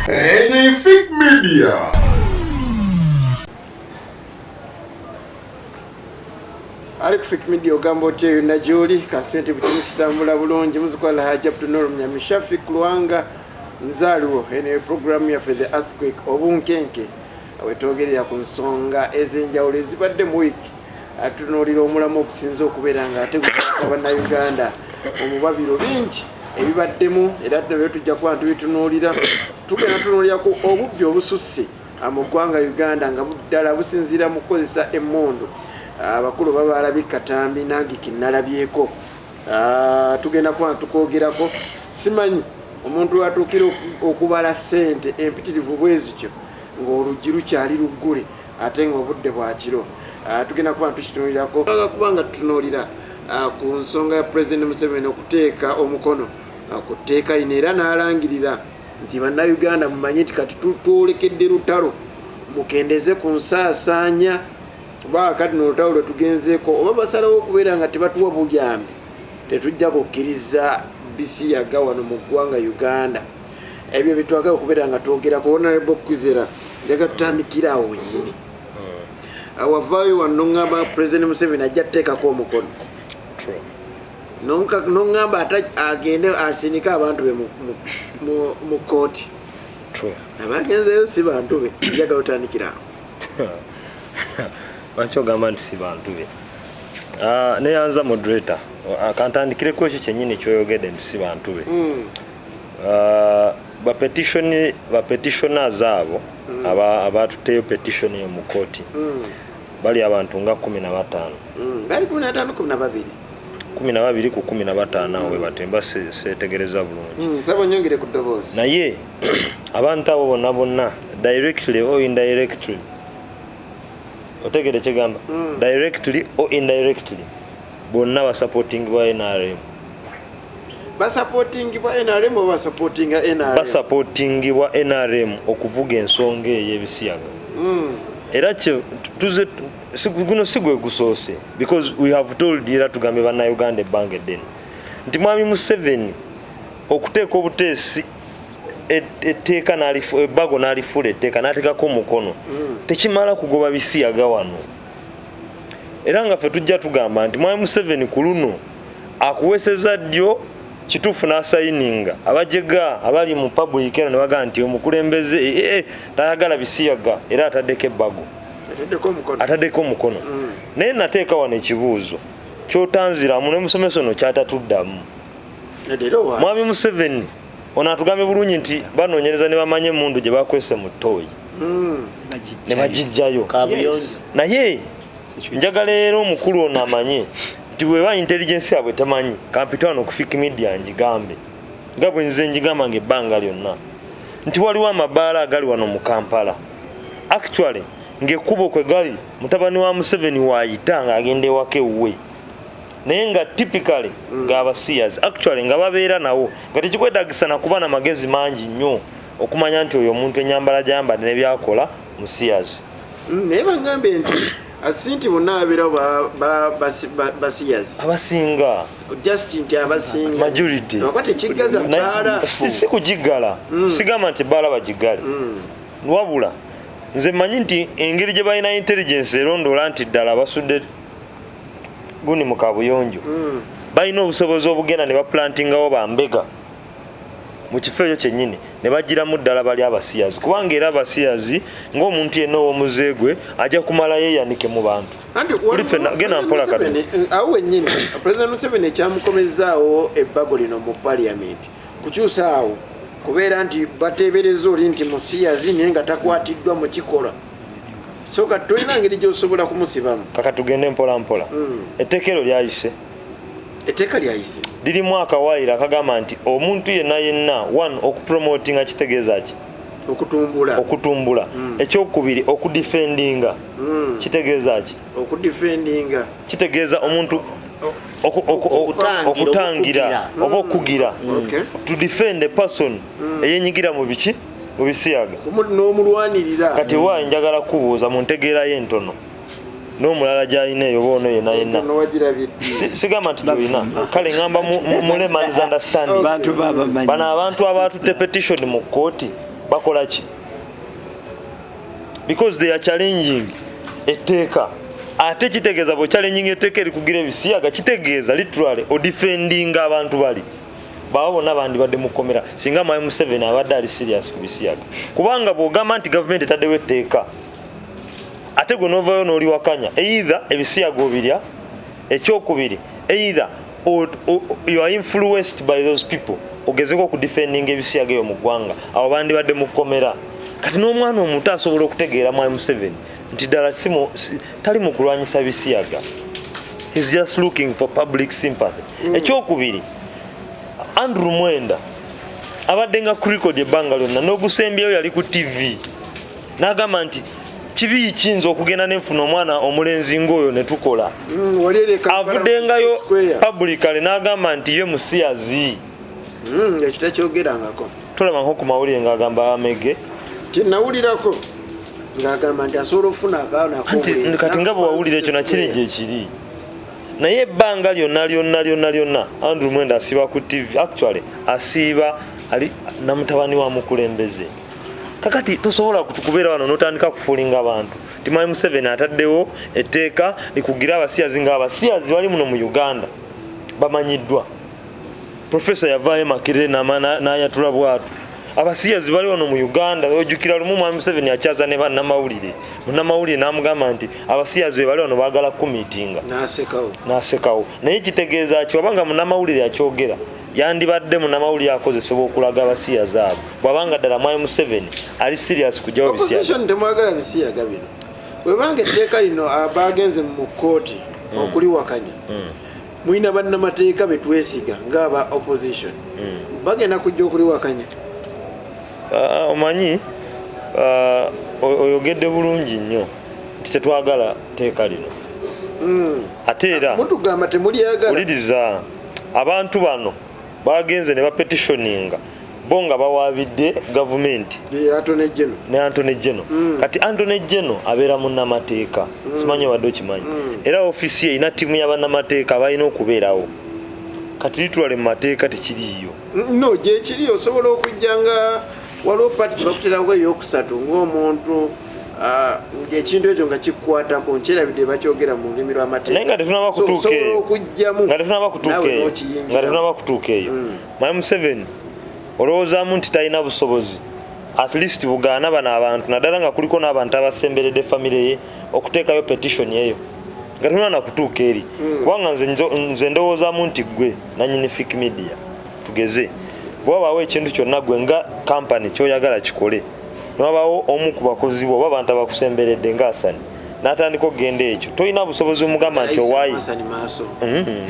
Anything Media. Alifik Media ogambo teyo na joli kasente bitimu kitambula bulungi muzikola haja tunoro mnyamishafi kulwanga nzaliwo ene program ya for the earthquake obunkenke awetogerera ku nsonga ezenjawulo ezibadde mu week atunulira omulamu okusinza okubeera ate abana Uganda omubabiro bingi ebibaddemu era tunabyo tujja kuba tubitunulira tugenda tunulira ku obubbi obususse mu ggwanga Uganda nga buddala businzira mu kukozesa emmondo abakulu babalabye katambi nagiki nalabyeko tugenda kuba tukoogerako simanyi omuntu atukira okubala sente empitirivu bwezityo ng'oluggi lukyali luggule ate ng'obudde bwa kiro tugenda kuba tukitunulirako kubanga tutunuulira ku nsonga ya President Museveni okuteeka omukono ku tteeka lino era n'alangirira nti bannayuganda mumanyi nti kati tutwolekedde lutalo mukendeze ku nsaasaanya kuba kati n'olutalo lwe tugenzeeko oba basalawo okubeera nga tebatuwa buyambi tetujja kukkiriza Bisiyaga wano mu ggwanga Uganda ebyo bitwagala okubeera nga twogerako Honorable Kwizera njaga tutandikira awo wennyini awavaayo wano ngamba President Museveni ajja tuteekako omukono nongamba agende asinika abantu be mu kooti abagenzeyo si bantu be njaga tutandikira awo Lwaki ogamba nti si bantu be neyanza moderator akantandikireko ekyo kyennyini kyoyogedde nti si bantu be bapetitioners abo abatuteyo petition yo mu kooti bali abantu nga 15 bali 12 ku 15 we batemba setegereza bulungi sabo nyongere ku ddoboozi naye abantu abo bonna directly or indirectly otegere kigamba directly or indirectly bonna ba supporting ba NRM ba supporting ba NRM oba supporting NRM ba supporting wa NRM okuvuga ensonga ey'Ebisiyaga era tuze guno sigwe gusoose because we have told era tugambe bana Uganda bange den nti mwami Museveni okuteeka obuteesi etteeka n'alifu ebbago n'alifula etteeka n'ateekako omukono tekimala kugoba Bisiyaga wano era nga ffe tujja tugamba nti mwami Museveni ku luno akuweeseza ddyo kituufu n'asayininga abajega abali mu public era ne bagaa nti omukulembeze tayagala Bisiyaga era ataddeko ebbago ataddeko omukono naye nateeka wano ekibuuzo kyotanziramu ne musomesa ono kyatatuddamu mwami Museveni ono atugambe bulungi nti banoonyereza ne bamanye emmundu gye bakwese mu ttooyi ne bagijjayo naye njagala era omukulu ono amanye nti bweba intelligence yabwe temanyi kampita wano okufik media njigambe nga bwe nze njigamba ng'ebbanga lyonna nti waliwo amabaala agali wano mu Kampala actually ng'ekkubo kwe gali mutabani wa Museveni waayita ng'agenda ewaka ewuwe naye nga typically ng'abasiyas actually nga babeera nawo nga tekikwetagisa na kuba na magezi mangi nnyo okumanya nti oyo omuntu enyambala gyambadde ne byakola musiyas naye bagambe nti asinti bonna abeerawo basiyas abasinga just nti abasinga majority oba tekiggaza bbaala si kugiggala sigamba nti bbaala bagigale wabula nze mmanyi nti engeri gye balina intelligence erondoola nti ddala basudde guni mu kabuyonjo balina obusobozi obugenda ne baplantingawo bambega mu kifo ekyo kyennyini ne bagiramu ddala bali abasiyazi kubanga era abasiyazi ng'omuntu yenna ow'omuzeegwe ajja kumala yeeyanike mu bantu genda mpola kati awo wennyini President Museveni ekyamukomezaawo ebbago lino mu paliamenti kukyusa awo kubeera nti bateebereza oli nti musiyazi naye nga takwatiddwa mu kikola so kati tolina ngeri gy'osobola kumusibamu kaka tugende mpola mpola etteeka lyayise etteeka lyayise lirimu akawaayiro akagamba nti omuntu yenna okupromotinga kitegeeza ki okutumbula ekyokubiri okudifendinga kitegeeza ki okudifendinga kitegeeza omuntu okutangira oba okugira to defend a person eyenyigira mu biki mu Bisiyaga n'omulwanirira kati wa njagala kubuuza mu ntegeera y'entono n'omulala gy'alina eyo boono yenna sigamba nti tulina kale ngamba mu layman's understanding bano abantu abaatutte petition mu kkooti bakola ki? Because they are challenging etteeka. Ate kitegeeza bwe challenging etteeka erikugira Bisiyaga kitegeeza literally o defending abantu bali bawo bonna bandibadde mu kkomera singa Mwai Museveni abadde ali serious ku Bisiyaga, kubanga bw'ogamba nti gavumenti etaddewo etteeka ate gwe n'ovaayo n'oliwakanya either Ebisiyaga obirya, ekyokubiri either you are influenced by those people ogezeko okudefending Ebisiyaga eyo mu ggwanga, abo bandibadde mu kkomera. Kati n'omwana omuto asobola okutegeera Mwai Museveni nti ddala tali mu kulwanyisa Bisiyaga, he's just looking for public sympathy. Ekyokubiri, Andrew Mwenda abadde nga ku record ebbanga lyonna n'ogusembyeyo yali ku TV n'agamba nti kibi kiyinza okugenda nenfuna omwana omulenzi ng'oyo ne tukola. Avuddengayo publicly n'agamba nti ye musiyazi. Ekyo takyogerangako. Tulaba nko ku mawulire ng'agamba amege kinawulirako ng'agamba nti asobola ofuna akaana k'omulenzi. Kati nga bwe wawulira ekyo nakiri gye kiri. Naye ebbanga lyonna Andrew Mwenda asiiba ku TV, actually asiiba ali namutabani wa mukulembeze. Kakati tosobola kubeera wano n'otandika kufuulinga abantu nti Mwai Museveni ataddewo etteeka likugira abasiyazi ng'abasiyazi bali muno mu Uganda bamanyiddwa. Professor yavaayo Makirere n'ayatula bwatu. Abasiyazi bali wano mu Uganda, ojjukira lumu Mwai Museveni akyaza ne bannamawulire. Munnamawulire n'amugamba nti abasiyazi bali wano baagala kumiitinga. N'asekawo. Naye kitegeeza ki wabanga munnamawulire akyogera yandibadde munnamawulire akozesebwa okulaga abasiyazi abo. Bw'abanga ddala Mwai Museveni ali serious kujjawo Bisiyaga. Opposition temwagala Bisiyaga bino. Webanga etteeka lino abaagenze mu kkooti okuliwakanya. Mwina bannamateeka be twesiga ng'aba opposition. Bagenda kujja okuliwakanya. Omanyi oyogedde bulungi nnyo nti tetwagala tteeka lino. Ate era mutugamba temulyagala. Uliriza abantu bano bagenze ne bapetitioninga bo nga bawaabidde gavumenti ne Antony General. Kati Antony General abeera munnamateeka, simanyi wadde okimanyi. Era ofiisi ye erina ttiimu y'abannamateeka balina okubeerawo. Kati litwale mu mateeka tekiriiyo. No, gye kiri osobola okujja nga waliwo pati bakuterawo eyokusatu ng'omuntu ng'ekintu ekyo nga kikwatako nkyerabidde bakyogera mu lulimi lw'amateeka. Naye nga tetunaba kutuuka eyo. Nga tetunaba kutuuka eyo. Mwai Museveni olowoozaamu nti talina busobozi at least bugaana bano abantu naddala nga kuliko n'abantu abasemberedde famire ye okuteekayo petition eyo nga tunana kutuuka eri. Kubanga nze ndowoozaamu nti gwe nannyini Fik Media tugeze bw'obaawo ekintu kyonna gwe nga kampani ky'oyagala kikole n'wabaawo omu ku bakozi bo oba abantu abakusemberedde ng'Asani n'atandika okugenda ekyo tolina busobozi omugamba nti owaayi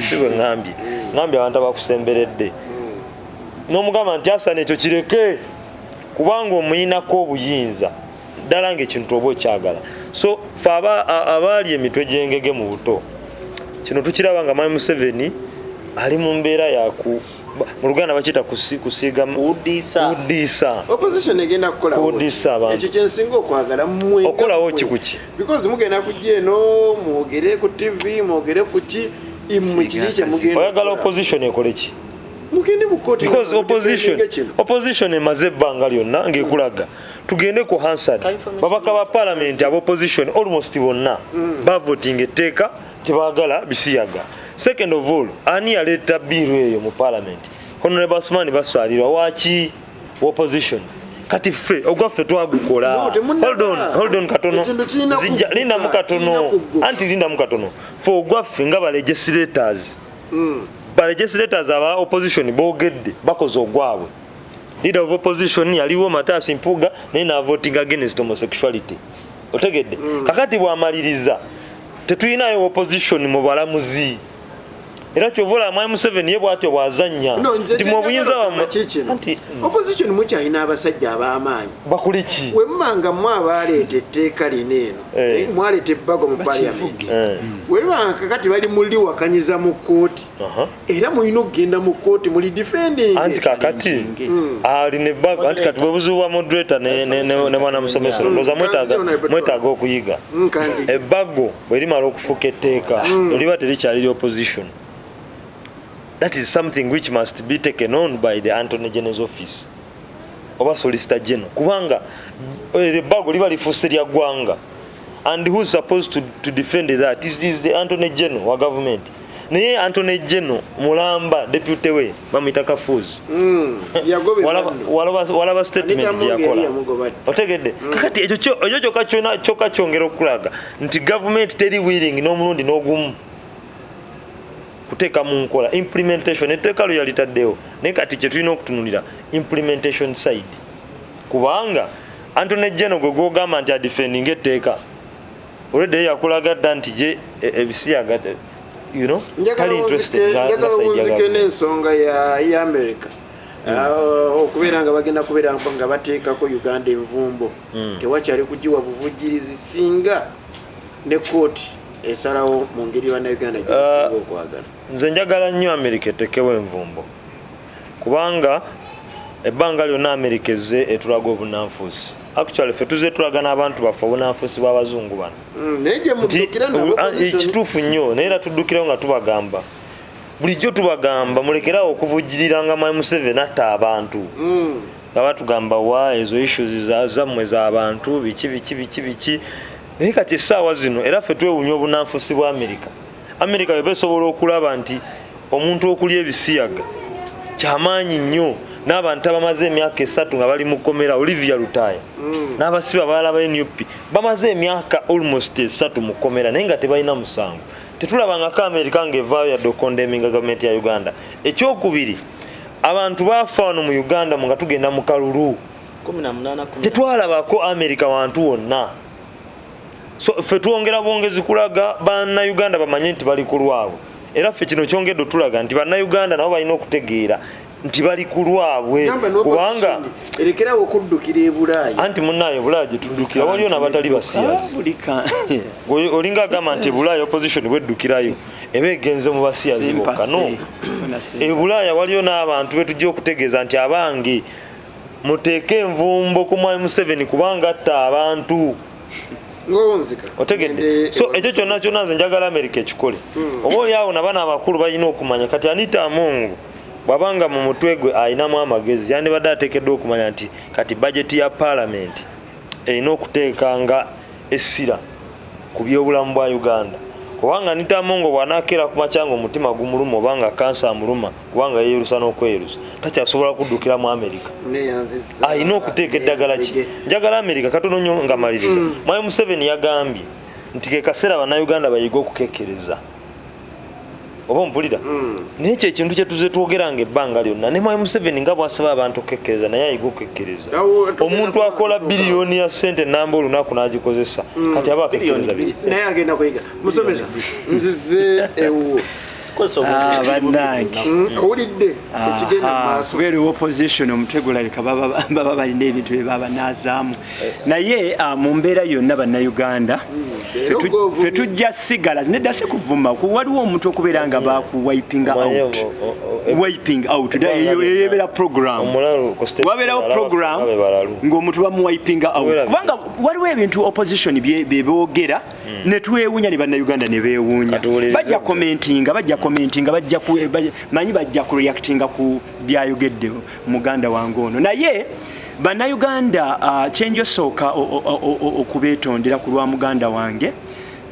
si bwe ngambye abantu abakusemberedde n'omugamba nti Asani ekyo kireke kubanga omuyinako obuyinza ddala ng'ekintu oba okyagala. So fe abaali emitwe gy'engege mu buto kino tukiraba nga Mwai Museveni ali mu mbeera yaku mu Luganda bakiyita kusiiga kudiisa. Opposition egenda kukola ekyo kyensinga okwagala mmwe okolawo kikuki because mugenda kujja eno mwogere ku TV mwogere ku ki immwe kiri kye mugenda oyagala opposition ekole ki? Mugende mu kkooti because opposition emaze ebbanga lyonna ng'ekulaga tugende ku Hansard babaka ba parliament aba opposition almost bonna bavoting etteeka tebaagala Bisiyaga. Second of all, ani yaleeta biiru eyo mu parliament? Honorable Asmani baswalirwa waki opposition? Kati ffe ogwaffe twagukola. Hold on katono. Linda mukatono. Anti linda mukatono. Ffe ogwaffe nga ba legislators. Ba legislators aba opposition boogedde bakoze ogwabwe. Leader of opposition yaliwo Matasi Mpuga naye na voting against homosexuality. Otegedde. Kakati bw'amaliriza tetulinayo opposition mu balamuzi. Era kyovola Mwai Museveni ye bwatyo bwazannya nti mu buyinza anti opposition mukyalina abasajja ab'amaanyi bakuli ki wemmanga mwe abaleeta etteeka lino eno mwaleeta ebbago mu parliament webanga kakati bali muliwakanyiza mu kkooti era mulina okugenda mu kkooti muli defending anti kakati alina ebbago anti kati bwebuziibwa moderator ne mwana musomesa ndowooza mwetaaga okuyiga ebbago bwe limala okufuuka etteeka liba terikyali opposition. That is something which must be taken on by the Attorney General's office. oba solicitor general kubanga ebbago liba lifuuse lya ggwanga and who's supposed to defend that is the Attorney General wa government naye Attorney General mulamba deputy we bamuyita Kafuzi walaba statement yakola otegedde kakati ekyo kyokka kyongera okulaga nti government teri willing n'omulundi n'ogumu kuteeka mu nkola implementation etteeka lyo yalitaddewo naye kati kye tulina okutunulira implementation side kubanga Attorney General gwe gwogamba nti adefendinga etteeka olwedde yakulaga dda nti gye Bisiyaga njagala wunzike n'ensonga ya America okubeera nga bagenda kubeera nga bateekako Uganda envumbo tewakyali kugiwa buvujjirizi singa ne kooti esalawo mu ngeri bannayuganda gyebasinga okwagala. Nze njagala nnyo America etekewo envumbo kubanga ebbanga lyonna America ezze etulaga obunanfuusi actually ffe tuzze tulaga n'abantu baffe obunanfuusi bw'abazungu bano kituufu nnyo naye era tuddukirawo nga tubagamba bulijjo tubagamba mulekerawo okuvujjirira nga Museveni atta abantu nga batugamba wa ezo issues zammwe z'abantu biki naye kati essaawa zino era ffe twewunya obunanfuusi bwa America bwe besobola okulaba nti omuntu okulya Bisiyaga kyamaanyi nnyo n'abantu abamaze emyaka 3 nga bali mu kkomera Olivia Lutaya n'abasiba abalala ba NUP bamaze emyaka almost 3 mu kkomera naye nga tebalina musango tetulabangako America ng'evaayo yadde okondemminga gavumenti ya Uganda. Ekyokubiri abantu baafa wano mu Uganda nga tugenda mu kalulu 18 tetwalabako America wantu wonna so ffe twongera bwongezi kulaga bannayuganda bamanye nti bali ku lwabwe era ffe kino kyongedde tulaga nti bannayuganda nabo balina okutegeera nti bali ku lwabwe kubanga erekerawo okuddukira e Bulaaya anti munnaye Bulaaya gye tuddukira waliyo n'abatali basiyazi olinga agamba nti Bulaaya opposition bweddukirayo eba egenze mu basiyazi bokka no e Bulaaya waliyo n'abantu betujja okutegeeza nti abange muteeke envumbo ku Museveni kubanga atta abantu otegedde so ekyo kyonna nze njagala America ekikole oba oliawo nabana abakulu balina okumanya kati Anita Amongo bwabanga mu mutwe gwe ayinamu amagezi yandibadde ateekeddwa okumanya nti kati bajeti ya parliament erina okuteekanga essira ku byobulamu bwa Uganda kubanga Anita Amongo bw'anaakera ku makyanga omutima gumuluma obanga kansa amuluma kubanga yeerusa n'okwerusa takyasobola kuddukira mu America ayina okuteeka eddagala ki njagala America katono nnyo nga maliriza Museveni yagambye nti ke kaseera bannayuganda bayiga okukekkereza oba mpulira naye ekyo ekintu kye tuzze twogeranga ebbanga lyonna ne Museveni nga bw'asaba abantu okukekkereza naye ayiga okukekkereza omuntu akola biliyoni ya ssente namba olunaku n'agikozesa kati aba akekkereza naye agenda kuyiga musomesa nzize ewuwo bannange owulidde ekigenda mu maaso kubeera opposition omutwe gulabika baba balina ebintu bye baba naazaamu naye mu mbeera yonna bannayuganda ffe tujja sigala nedda si kuvuma waliwo omuntu okubeera nga bakuwiping out eyo ebeera program wabeerawo program ng'omuntu bamuwiping out kubanga waliwo ebintu opposition bye boogera ne twewuunya ne bannayuganda ne beewuunya bajja commentinga manyi bajja ku reactinga ku byayogedde muganda wange ono naye bannayuganda kyenjosooka okubeetondera ku lwa muganda wange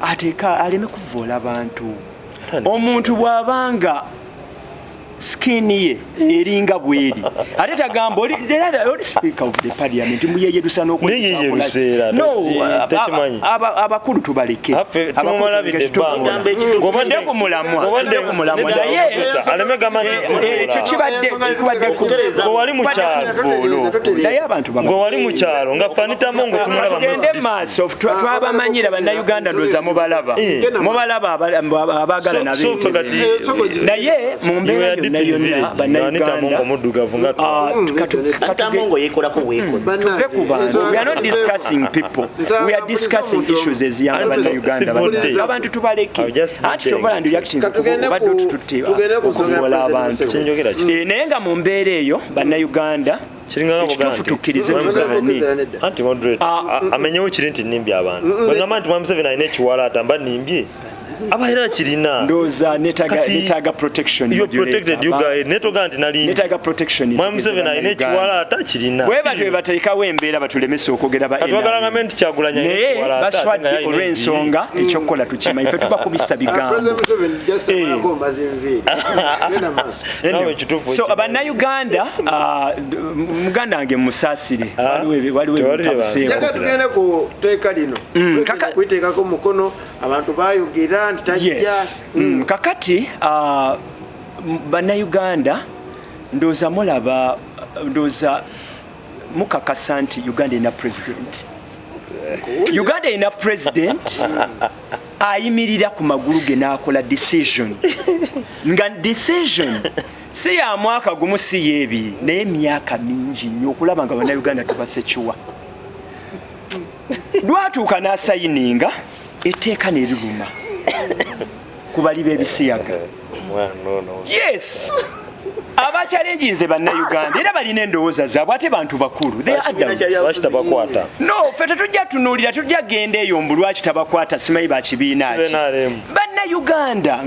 ateeka aleme kuvoola abantu omuntu bw'abanga skini ye eringa bweri ate tagamba oli speaker of the parliament muyeyerusa n'okweyisakula no abakulu tubaleke obadde ku mulamwa naye ekyo kibadde wali mu kyalo naye abantu wali mu kyalo nga Anita Amongo tumulaba tugende maaso twabamanyira bannayuganda ndoza mubalaba abaagala nabintu naye mu mbeera yonna bannayuganda Amongo yekolako weekoze tuve ku bantu we are not discussing people we are discussing issues eziyamba bannayuganda abantu tubaleke anti tovala ndi reactions kubadde otututte okuvola abantu naye nga mu mbeera eyo bannayuganda ekituufu tukkirize tugaane anti moderate amenyewo kiri nti nimbye abantu bwe ngamba nti Museveni alina ekiwalaata mba nimbye abaira kirina ndoza netaga protection you protected you guys netoga nti nali netaga protection mwa Museveni ayina ekiwala ata kirina we batwe bateekawo embeera batulemesa okwogera ba atwagala gavumenti kyagulanya ekiwala ata baswadde olw'ensonga ekyokukola tukima ife tubakubisa bigambo so abannayuganda muganda wange musaasire waliwo tugende ku teeka lino kwiteekako mukono abantu bayogera nti tajja kakati bannayuganda ndooza mulaba ndooza mukakasa nti uganda erina president uganda erina president ayimirira ku magulu ge n'akola decision nga decision si ya mwaka gumu si yeebiri naye emyaka mingi nnyo okulaba nga bannayuganda tubasekiwa lwatuuka n'asayininga etteeka ne liruma ku bali b'ebisiyaga yes abakyalenjinze bannayuganda era balina endowooza zaabwe ate bantu bakulu bakitabakwata no ffe tetujja tunuulira tujja genda eyo mbu lwaki tabakwata simanyi bakibiina ki bannayuganda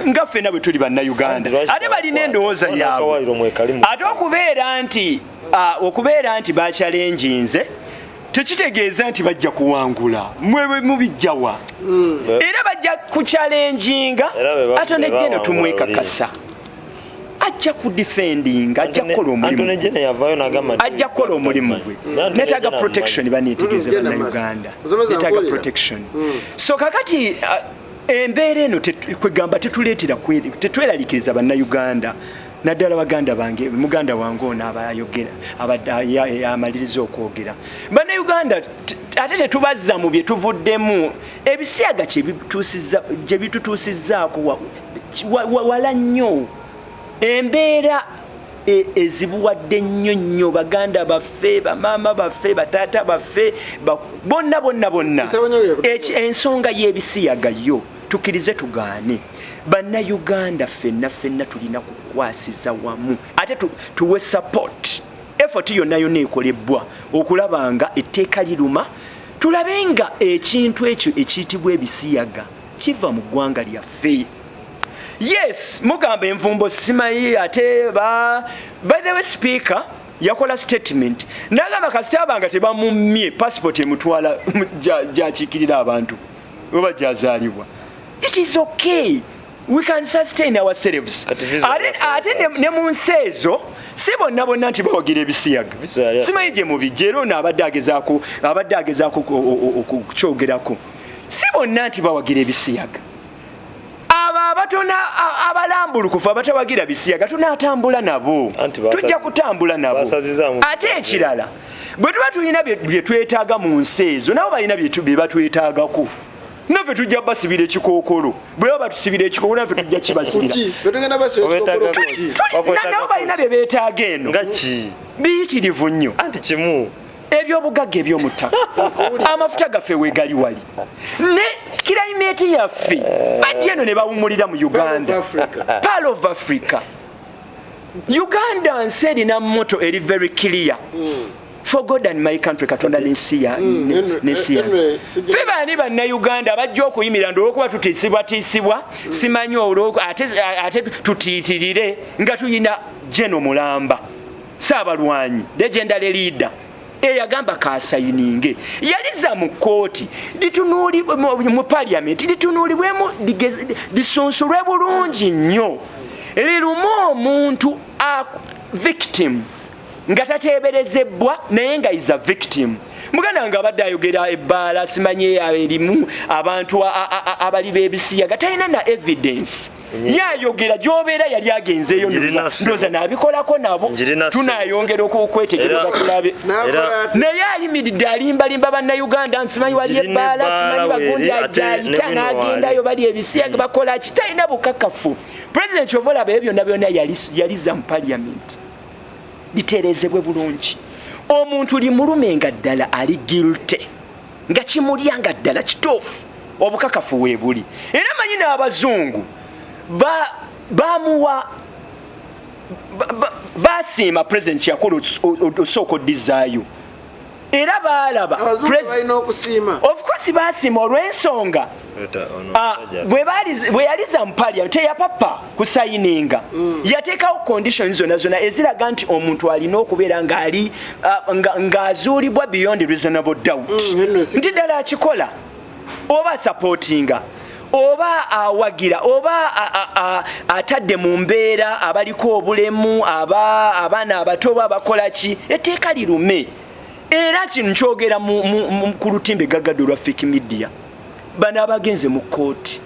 nga ffena bwe tuli bannayuganda ate balina endowooza yaabwe ate okubeera nti bakyalenjinze tekitegeeza nti bajja kuwangula mwe mubijjawa era bajja kuchallenginga ate nejjeno tumwekakasa ajja kudefendinga ajja kukola omulimu gwe netaga protection baneetegeeze bannayuganda netaga protection so kakati embeera eno kwegamba tetweraliikiriza bannayuganda naddala baganda bange muganda wange ono abayogera amaliriza okwogera bannayuganda ate tetubazza mu bye tuvuddemu ebisiyaga gye bitutuusizzaako wala nnyo embeera ezibuwadde nnyo baganda baffe bamaama baffe bataata baffe bonna ensonga y'ebisiyaga yo tukkirize tugaane bannayuganda ffenna tulina kukwasiza wamu ate tuwe support effort yonna ekolebwa okulaba nga etteeka liruma tulabe nga ekintu ekyo ekiyitibwa ebisiyaga kiva mu ggwanga lyaffe. Yes, mugamba envumbo simayi ate by the way speaker yakola statement nagamba kasitabanga tebamumye passport emutwala gyakikirira abantu oba gyazaalibwa. It is okay, we can sustain ourselves. Ate ne mu nsi ezo si bonna nti bawagira ebisiyaga simanyi gye mubijero n'abadde agezaako okukyogerako si bonna nti bawagira ebisiyaga. Abatona abalambulukufu abatawagira bisiyaga tunatambula nabo, tujja kutambula nabo. Ate ekirala bwe tuba tulina bye twetaaga mu nsi ezo nabo balina bye batwetaagako, naffe tujja basibira ekikookolo. Bwe baba tusibira ekikookolo naffe tujja kibasibira. Nabo balina bye beetaaga eno biyitirivu nnyo anti kimu ebyobugagga ebyomuttaka amafuta gaffe weegali wali ne kirayimeti yaffe bajja eno ne bawumulira mu Uganda, Pearl of Africa. Uganda nsi erina motto eri very clear, for God and my country, Katonda n'ensi yange. Ffe baani bannayuganda bajja okuyimira ndolwokuba tutiisibwa simanyi ate tutiitirire nga tuyina General Mulamba Saabalwanyi legendary leader eyagamba kasayininge yaliza mu kooti litunuli mu parliament litunulibwemu lisunsulwe bulungi nnyo lirumu omuntu victim nga tateeberezebwa naye nga is a victim. Muganda nga abadde ayogera ebbaala simanyi erimu abantu abali b'ebisiyaga talina na evidence yayogera gy'obeera yali agenzeeyo ndooza n'abikolako nabo tunayongera okwetegereza tulabe naye ayimiridde alimbalimba bannayuganda nsimanyi wali ebbaala simanyi bagundi ajayita n'agendayo bali ebisiyaga bakola ki talina bukakafu. President ovolaba ebyo byonna yaliza mu parliament liteerezebwe bulungi. Omuntu limulume nga ddala ali guilty nga kimulya nga ddala kituufu obukakafu weebuli. Era manyi n'abazungu bamuwa basiima president yakola osooka oddizaayo era balaba of course basima olw'ensonga bwe yaliza mu parliament teyapapa kusayininga yateekawo conditions zonna eziraga nti omuntu alina okubeera ng'azuulibwa beyond reasonable doubt nti ddala akikola oba supportinga oba awagira oba atadde mu mbeera abaliko obulemu abaana abato babakola ki etteeka lirume. Era kino kyogera ku lutimbe gaggado lwa fake media bano abagenze mu kooti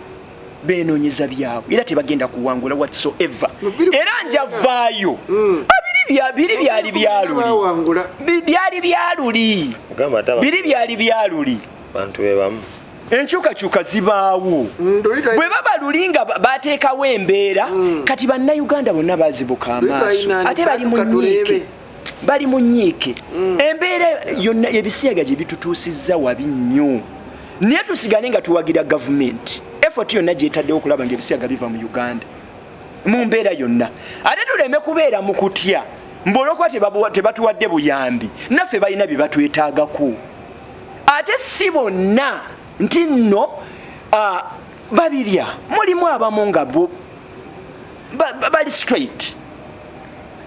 beenoonyeza byabwe era tebagenda kuwangula whatsoever era njavaayo biri byali byaluli bantu bebamu enkyukakyuka zibaawo bwe baba lulinga bateekawo embeera kati bannayuganda bonna bazibuka amaaso ate bali mu nnyiike embeera yonna ebisiyaga gye bitutuusizza wabi nnyo naye tusigale nga tuwagira gavumenti effort yonna gyetaddewo okulaba ng'ebisiyaga biva mu Uganda mu mbeera yonna ate tuleme kubeera mu kutya mbolwokuba tebatuwadde buyambi naffe balina bye batwetaagako ate si bonna nti nno babirya mulimu abamu nga bali straight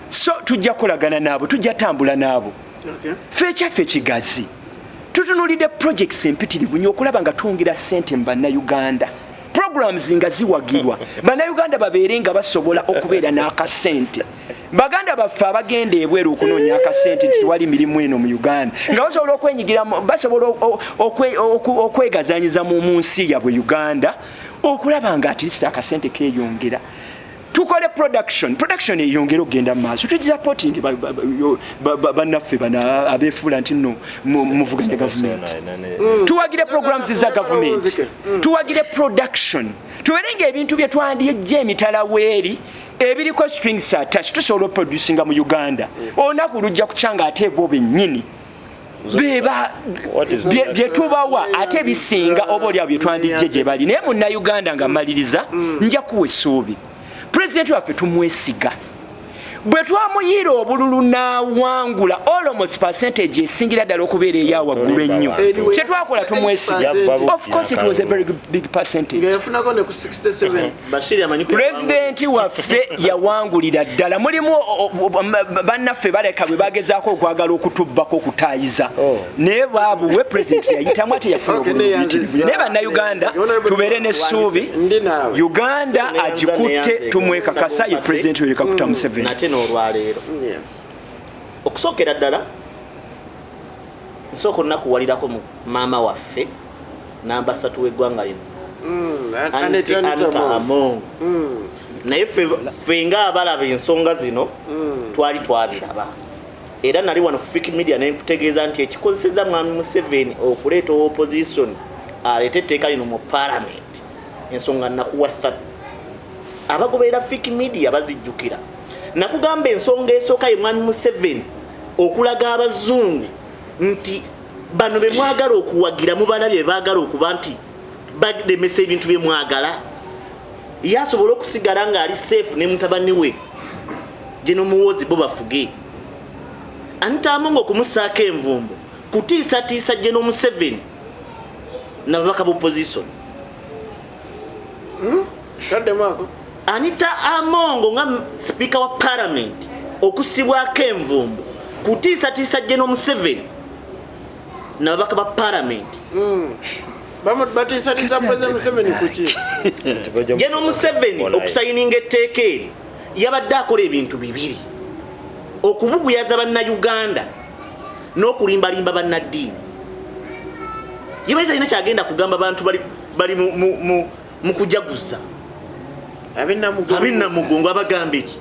so tujja kolagana nabo tujja tambula nabo fe kyaffe kigazi tutunulidde projects empitirivu nnyo okulaba nga twongera ssente mu bannayuganda programs nga ziwagirwa bannayuganda babeere nga basobola okubeera n'akasente baganda baffe abagenda ebweru okunoonya akasente tewali mirimu eno mu Uganda nga basobola okwenyigira basobola okwegazanyiza mu nsi yabwe Uganda okulaba nga at least akasente keeyongera tukole production eyongera okugenda mu maaso tugisupporting bannaffe bana abeefuula nti nno muvuganya gavumenti tuwagire programs za gavumenti tuwagire production tuberenga ebintu bye twandiyejja emitala weeri ebiriko strings attached tusobola producinga mu Uganda olunaku lujja kucanga ate bo bennyini bye tubawa ate bisinga oba olyawo bye twandijje gye bali naye munnayuganda nga mmaliriza nja kuwa essuubi pulezidenti waffe tumwesiga bwe twamuyiira obululu n'awangula almost percentage esingira ddala okubeera eyawaggulu ennyo kye twakola tumwesiga of course it was a very big percentage pulezidenti waffe yawangulira ddala mulimu bannaffe baleka bwe bagezaako okwagala okutubbako okutaayiza naye baabuwe pulezidenti yayitamu ate yafuna obululu naye bannayuganda tubeere n'essuubi Uganda agikutte tumwekakasa ye pulezidenti Yoweri Kaguta Museveni n'olwaleero okusookera ddala nsooka olunakuwalirako mu maama waffe namba 3 w'eggwanga lino Anita Amongo naye ffe nga abalaba ensonga zino twali twabiraba era nali wano ku fake media ne nkutegeeza nti ekikozeseza mwami Museveni okuleeta opposition aleete etteeka lino mu parliament ensonga nnakuwa 3 abagoberera fake media bazijjukira nakugamba ensonga esooka ye mwami Museveni okulaga abazungu nti bano be mwagala okuwagira mubalabye baagala okuba nti balemesa ebintu bye mwagala yasobola okusigala ng'ali safe ne mutabani we gye n'omuwoozi bo bafuge Anita Amongo okumusaako envumbo kutiisatiisa gye n'Omuseveni n'ababaka b'opposition taddemako Anita Amongo nga speaker wa parliament okusibwako envumbo kutiisatiisa gye n'Omuseveni n'ababaka ba parliament batiisatiisa president Museveni kuki gye n'Omuseveni okusayininga etteeka eri yabadde akola ebintu bibiri okubuguyaza bannayuganda n'okulimbalimba bannaddiini yabadde talina kyagenda kugamba bantu bali mu kujaguza abinnamugongo abagamba eki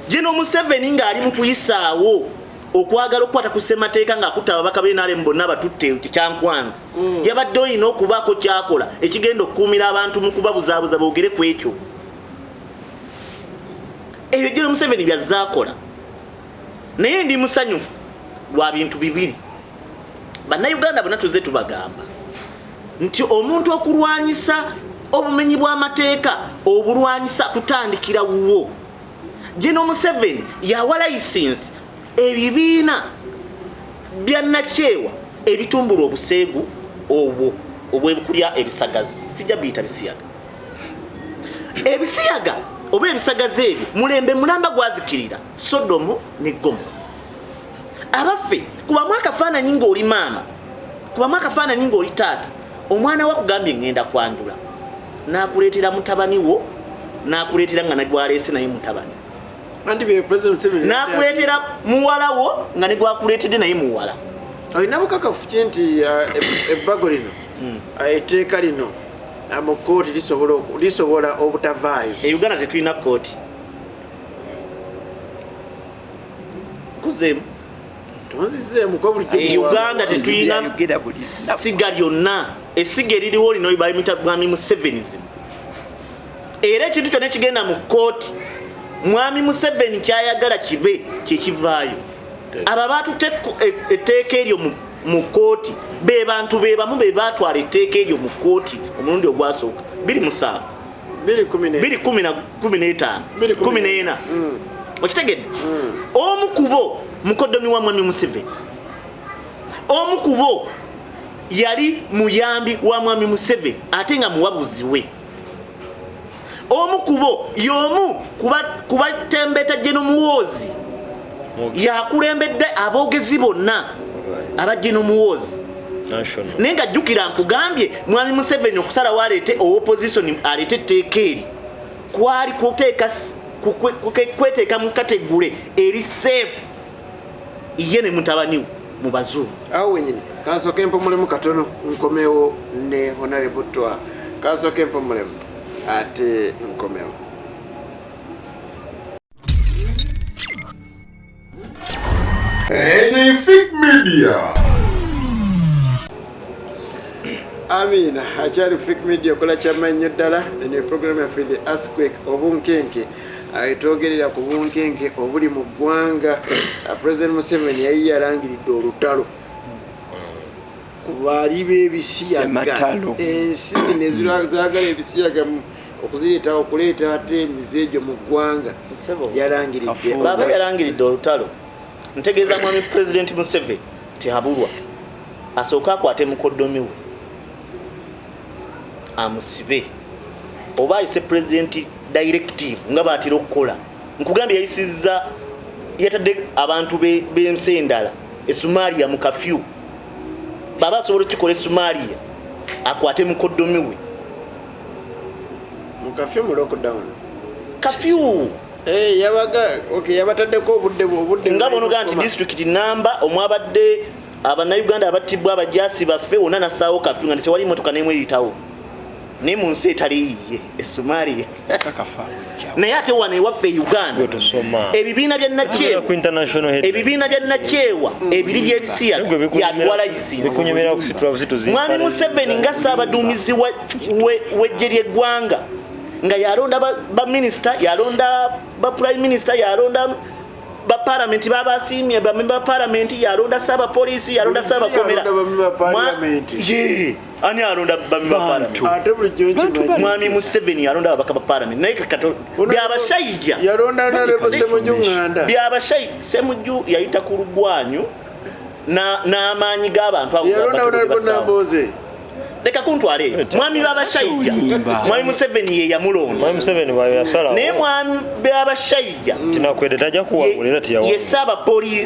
gye n'Omuseveni ng'ali mu kuyisaawo okwagala okukwata ku ssemateeka ng'akutta ababaka b'NRM bonna batutte kyankwanzi yabadde olina okubaako kyakola ekigenda okukuumira abantu mu kubabuzaabuza boogere ku ekyo ebyo gye n'Omuseveni byazaakola naye ndi musanyufu lwa bintu bibiri bannayuganda bonna tuzze tubagamba nti omuntu okulwanyisa obumenyi bw'amateeka obulwanyisa kutandikira wuwo gye n'Omuseveni yawa license ebibiina byannachewa ebitumbula obuseegu obwo obwebukulya ebisagazi sijja biyita bisiyaga ebisiyaga oba ebisagazi ebyo mulembe mulamba gwazikirira Sodomu ne Gomora abaffe kubamu akafaananyi ng'oli maama kubamu akafaananyi ng'oli taata omwana wakugambye ngenda kwanjula n'akuleetera mutabani wo n'akuleetera nga nagwaleese naye mutabani n'akuleetera muwala wo nga ne gwakuleetedde naye muwala olina bukakafu ki nti ebbago lino etteeka lino mu kooti lisobola obutavaayo e Uganda tetulina kooti kuzeemu tonzizeemu kwa bulijjo Uganda tetulina siga lyonna essiga eririwo lino balimita mwami Museveni era ekintu kyonna kigenda mu kooti mwami Museveni kyayagala kibe kyekivaayo aba baatutte etteeka eryo mu kooti be bantu be bamu be baatwala etteeka eryo mu kooti omulundi ogwasooka 2015 okitegedde omu kubo mukoddomi wa mwami Museveni omu kubo yali muyambi wa mwami Museveni ate nga muwabuzi we omu kubo y'omu kuba tembeta Jeno Muwoozi yakulembedde aboogezi bonna aba Jeno Muwoozi naye nga jjukira nkugambye mwami Museveni okusalawo aleete opposition aleete etteeka eri kwali kweteeka mu kategule eri safe ye ne mutabani mu bazungu awo wenyini kansooka empomulemu katono nkomewo ne honorable Butoola kansooka empomulemu ate nkomewo Epic Media. Amina akyali Epic Media okola kyamannyo ddala eno program yaffe the earthquake obunkenke ayitwogerera ku bunkenke obuli mu ggwanga President Museveni yali yalangiridde olutalo ku baali b'ebisiyaga ensi zino ezaagala ebisiyaga okuzireeta okuleeta ate emizeejo mu ggwanga yalangiridde baba yalangiridde olutalo ntegeeza mwami President Museveni tihabulwa asooka akwate mukoddomi we amusibe oba ayise president directive nga baatera okukola nkugambye yayisizza yatadde abantu b'ensi endala Somalia mu kafyu baba asobola okikola Somalia akwate mukoddomi we mu kafyu mu lockdown kafyu yabaga yabataddeko obudde nga bonoga nti district namba omwabadde abannayuganda abattibwa abajasi baffe wonna nasaawo kafyu nga tewali motoka n'emu eyitawo naye mu nsi etali yiye Somalia naye ate wano ewaffe Uganda ebibiina bya nakyewa ebiri by'ebisiyaga byatwala yisinzi mwami Museveni nga ssaabaduumizi w'eggye ly'eggwanga nga yalonda ba minister yalonda ba prime minister yalonda ba parliament babasiimye ba member parliament yalonda saba police yalonda saba komera ani alonda ba member parliament ate bulijjo mwami Museveni yalonda abaka ba parliament naye kato byabashayija yalonda nalebo Semujju nganda byabashayi Semujju yayita ku lugwanyu n'amaanyi g'abantu abo yalonda nalebo Namboze leka kuntwale mwami babashayija mwami Museveni ye yamulonda mwami Museveni wayo yasala ne mwami babashayija tinakwede tajja kuwabulira tiyawo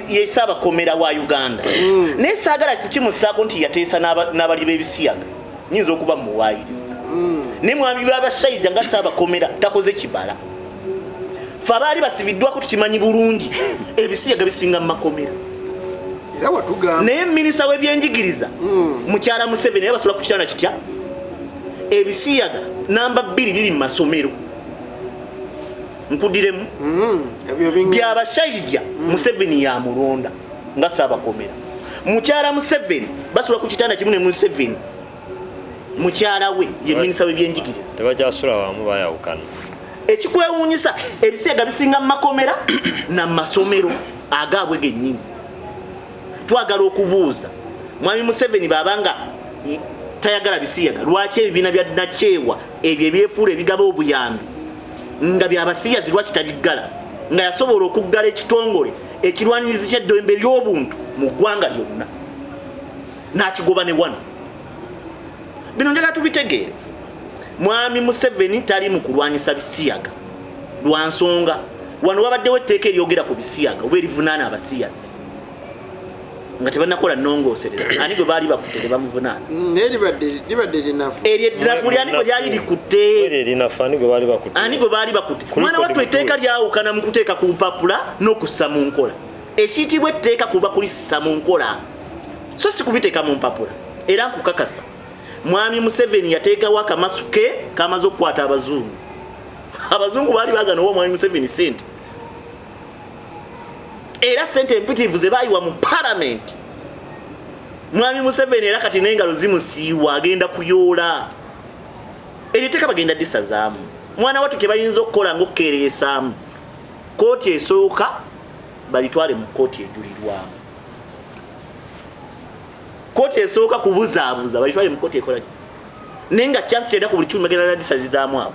yesaba komera wa Uganda ne sagala kukimusako nti yateesa n'abali b'ebisiyaga nyinza okuba muwayiriza ne mwami babashayija nga saba komera takoze kibala fa bali basibiddwako tukimanyi bulungi ebisiyaga bisinga mu makomera naye minisita w'ebyenjigiriza mukyala Museveni yabasobola kukyana kitya ebisiyaga namba 2 biri mu masomero nkudiremu byabashayija Museveni yamulonda nga saabakomera mukyala Museveni basobola ku kitanda kimu ne Museveni mukyala we ye minisita w'ebyenjigiriza tebakyasula wamu bayawukana ekikwewuunyisa ebisiyaga bisinga mu makomera na mu masomero agaabwe gennyini twagala okubuuza mwami Museveni babanga tayagala bisiyaga lwaki ebibiina bya nakyewa ebyo ebyefuula ebigaba obuyambi nga byabasiyazi lwaki tabiggala nga yasobola okuggala ekitongole ekirwanirizi ky'eddembe ly'obuntu mu ggwanga lyonna n'akigoba ne wano. Bino njagala tubitegeere. Mwami Museveni tali mu kulwanyisa Bisiyaga lwa nsonga wano wabaddewo etteeka eryogera ku Bisiyaga oba erivunaana abasiyazi nga tebannakola nnongoosereza. Ani gwe baali bakutte ne bamuvunaana? Libadde linafu. Eryo eddirafu lyani gwe lyali likutte? Ani gwe baali bakutte? Mwana wattu etteeka lyawukana mu kuteeka ku mpapula n'okussa mu nkola. Ekiyitibwa etteeka kuba kulisisa mu nkola so si kubiteeka mu mpapula. Era nkukakasa Mwami Museveni yateekawo akamasu ke kamaze okukwata abazungu. Abazungu baali baagana owa Mwami Museveni sente. Era sente empitirivu ze baayiwa mu parliament. Mwami Museveni era kati n'engalo zimusiiwa agenda kuyoola. Eriteeka bagenda disazaamu. Mwana wattu kye bayinza okukola ng'okkeereesaamu. Kooti esooka balitwale mu kooti ejulirwamu. Kooti esooka kubuzaabuza balitwale mu kooti ekola ki? Nenga chance kyenda ku buli kimu bagenda disazaamu abo.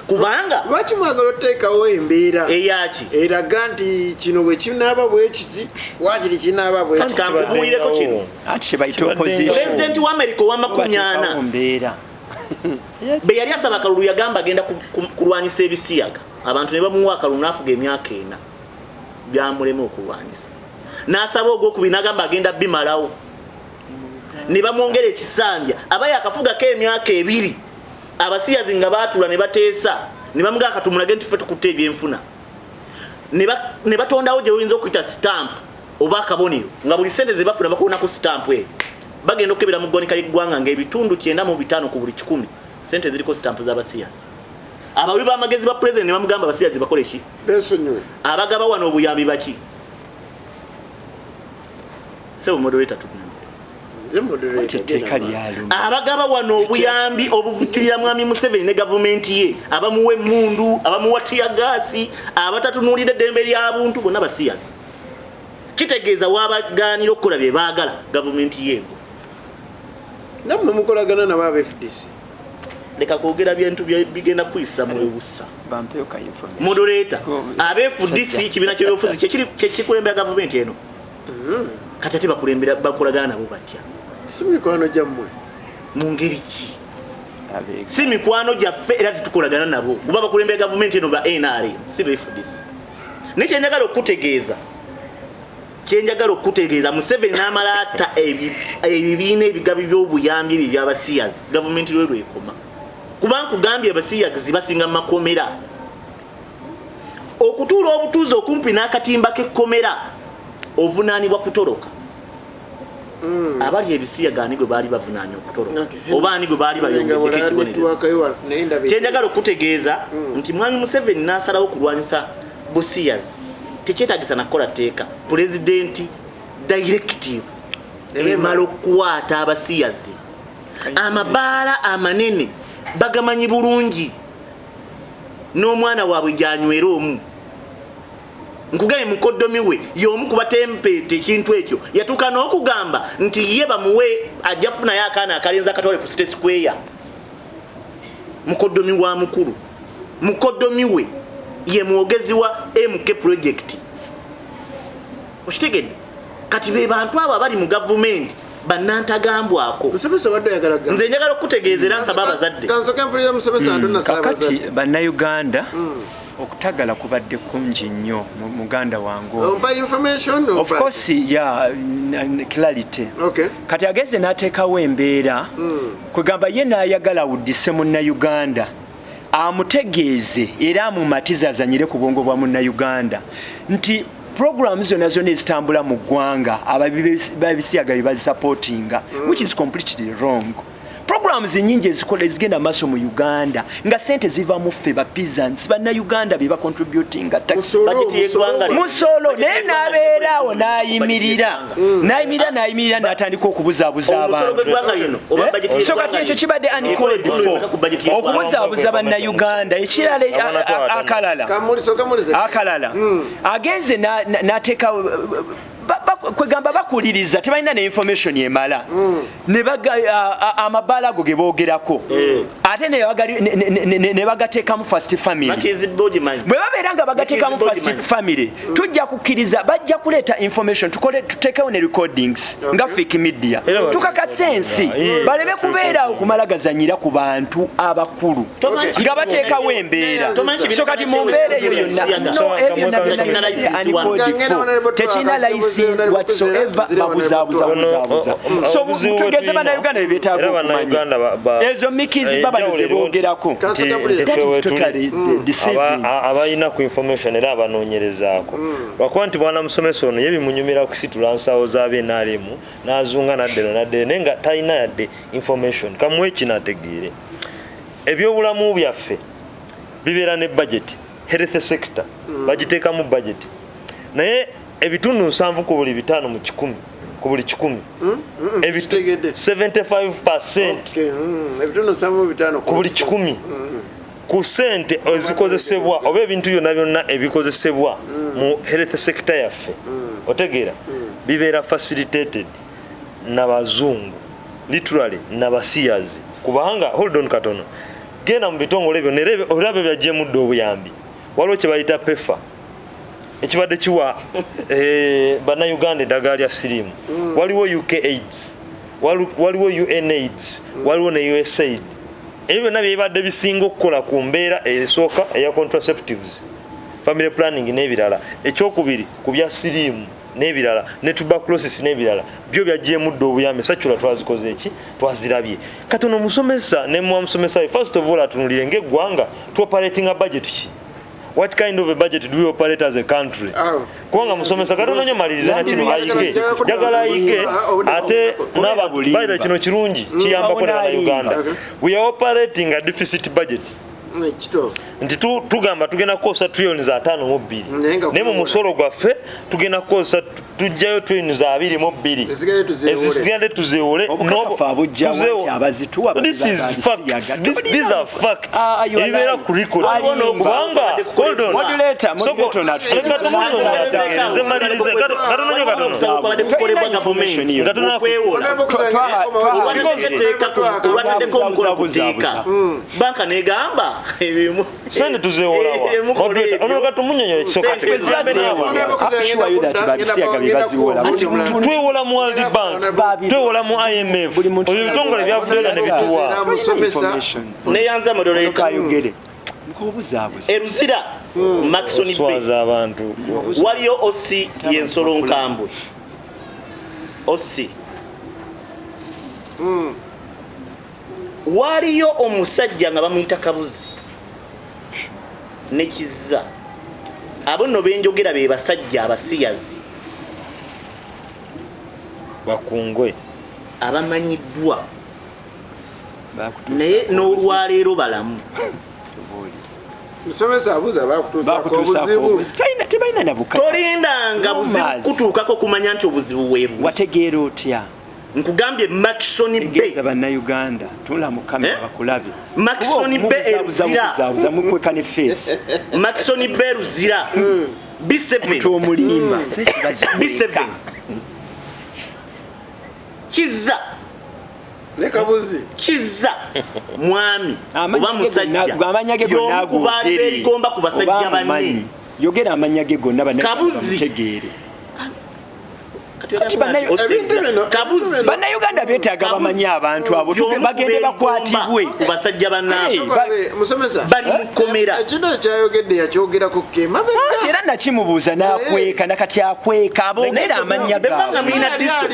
Kubanga lwaki mwagala oteekawo embeera eyaki eraga nti kino bwe kinaaba bwe kiti wakiri kinaaba bwe kiti. Kankubuulireko kino. Ati kye bayita opposition. Pulezidenti wa America owa 40 be yali asaba akalulu yagamba agenda kulwanyisa Ebisiyaga. Abantu ne bamuwa akalulu n'afuga emyaka 4 byamulema okulwanyisa. N'asaba ogwokubiri n'agamba agenda bimalawo. Ne bamwongera ekisanja aba yakafugako emyaka 2. Abasiyazi nga baatula ne bateesa ne bamuga akatumulage nti ffe tukutte ebyenfuna ne batondawo gye oyinza okuyita stamp oba akabonero nga buli sente ze bafuna bakolona ku stamp eyo bagenda okukebera mu ggwanika ly'eggwanga ng'ebitundu 95 ku buli 100 sente ziriko stamp z'abasiyazi. Abawi b'amagezi ba president ne bamugamba abasiyazi bakole ki? Abagaba wano obuyambi baki? Sebo moderator tuna abagaba wano obuyambi obuvujjirira Mwami Museveni ne gavumenti ye abamuwa emmundu abamuwa tiyagaasi abatatunulira eddembe ly'abuntu bonna basiyazi. Kitegeeza wabaganira okukola bye baagala gavumenti yeego. Nammwe mukolagana nabo aba FDC. Leka kwogera bintu bigenda kuyisa mu busa. Moderator aba FDC kibiina ky'ebyobufuzi kyekikulembera gavumenti eno. Kati ate bakulembera bakolagana nabo batya. Si mikwano gyammwe mu ngeri ki? Si mikwano gyaffe era tetukolagana nabo kuba bakulembera gavumenti eno ba NRM si be FDC. Nekyenjagala okutegeeza Museveni n'amalaata ebibiina ebigabi by'obuyambi ebyo by'abasiyazi gavumenti lwekoma kuba nkugambye abasiyazi basinga mu makomera okutuula obutuuzi okumpi n'akatimba k'ekkomera ovunaanibwa kutoroka. Abali Ebisiyaga ani gwe baali bavunaanya okutoroka oba ani gwe baali bayongedeko ekibonerezo. Kyenjagala okutegeeza nti Mwami Museveni n'asalawo kulwanyisa busiyazi tekyetaagisa nakola tteeka. Pulezidenti directive emala okukwata abasiyazi amabaala amanene bagamanyi bulungi n'omwana waabwe gyanywera omu. Nkugaye mukoddomi we y'omu kuba tempeete ekintu ekyo yatuuka n'okugamba nti ye bamuwe ajja funayo akaana akalenzi akatwale ku State Square. Mukoddomi wa mukulu mukoddomi we ye mwogezi wa MK project. Okitegedde kati be bantu abo abali mu gavumenti bannantagambwako. Nze njagala okutegeeza era nsaba abazadde kakati bannayuganda okutagala kubadde kungi nnyo mu Muganda wange. Of course clarity. Kati ageze n'ateekawo embeera kwegamba ye n'ayagala awuddise munnayuganda amutegeeze era amumatiza azanyire ku bwongo bwa munnayuganda nti programs zonna ezitambula mu ggwanga Bisiyaga bazisupportinga which is completely wrong. Programs nyingi ezigenda maaso mu Uganda nga sente ziva mu ffe ba peasants bannayuganda be bacontributinga musolo naye n'abeeraawo n'ayimirira n'atandika okubuzaabuza abantu. So kati ekyo kibadde uncalled for okubuzaabuza bannayuganda. Ekirala akalala agenze n'ateeka kwegamba bakuliriza tebalina ne information emala ne amabala ago ge boogerako ate ne bagateekamu first family bwe babeera nga bagateekamu first family tujja kukkiriza bajja kuleeta information tuteekewo ne recordings nga fake media tukakase ensi baleme kubeera okumala gazanyira ku bantu abakulu nga bateekawo embeera so kati mu mbeera eyo yonna tekina license whatsoever babuzaabuza so tugeze bannayuganda be beetaaga okumanya ezo mikizi babanoze boogerako abalina ku information era abanoonyerezaako lwakuba nti bwana musomesa ono yebimunyumira kusitula nsawo z'abenaalemu n'azunga naddeno naye nga talina yadde information kamuwe kinategeere ebyobulamu byaffe bibeera ne budget health sector bagiteekamu budget naye ebitundu 7 ku buli 5 mu 10 ku buli 10 75% ebitundu 7 ku buli 10 ku sente ezikozesebwa oba ebintu byonna ebikozesebwa mu health sector yaffe otegeera bibeera facilitated n'abazungu literally n'abasiyazi kubanga hold on katono genda mu bitongole ebyo nerebe olabe byajjemudde obuyambi waliwo kye bayita pefa ekibadde kiwa bannayuganda eddagala lya siriimu waliwo UK AIDS waliwo UNAIDS waliwo ne USAID ebyo byonna byebadde bisinga okukola ku mbeera esooka eya contraceptives family planning n'ebirala ekyokubiri ku bya siriimu n'ebirala ne tuberculosis n'ebirala byo byajjemudde obuyambi sakyula twazikoze eki twazirabye katono musomesa ne musomesa first of all atunulire ng'eggwanga tu operating a budget ki what kind of a budget do we operate as a country kubanga musomesa katono nyo malirize na kino ayige jagala ayige ate n'ababayira kino kirungi kiyambako ne Uganda we are operating a deficit budget nti tugamba tugenda kukozesa trillions 5.2 naye mu musolo gwaffe tugenda kukozesa tujjayo trillions 2.2 ezisigende tuzeewole these are facts ebibeera ku record kubanga banka negamba sente tuzeewolawa onoka tumunyonyola ekisokati twewola mu World Bank twewola mu IMF ebyo bitongole byabuddeera ne bituwa neyanza moderator eruzira Maxon oswaza abantu waliyo osi y'ensolo nkambwe osi waliyo omusajja nga bamuyita Kabuzi nekiza abo no benjogera be basajja abasiyazi bakungwe abamanyiddwa naye n'olwaleero balamu musomesa abuza bakutuusako obuzibu tolindanga buzibu kutuukako kumanya nti obuzibu weebu wategeera otya nkugambye Maxon Bay bannayuganda tula mu kamera bakulabye Maxon Bay eruzira mukwekane face Maxon Bay eruzira B7 to mulimba B7 kiza ne Kabuzi kiza mwami oba musajja amanyage gonna kubali berigomba ku basajja banne yogera amanyage gonna bannategeere bannayuganda beetaaga bamanyi abantu abo bagende bakwatibwe ku basajja bannaabwe musomesa bali mukomera ekino ekyayogedde yakyogerako kema era nakimubuuza n'akweka nakati akweka aboogera amanya gaayogera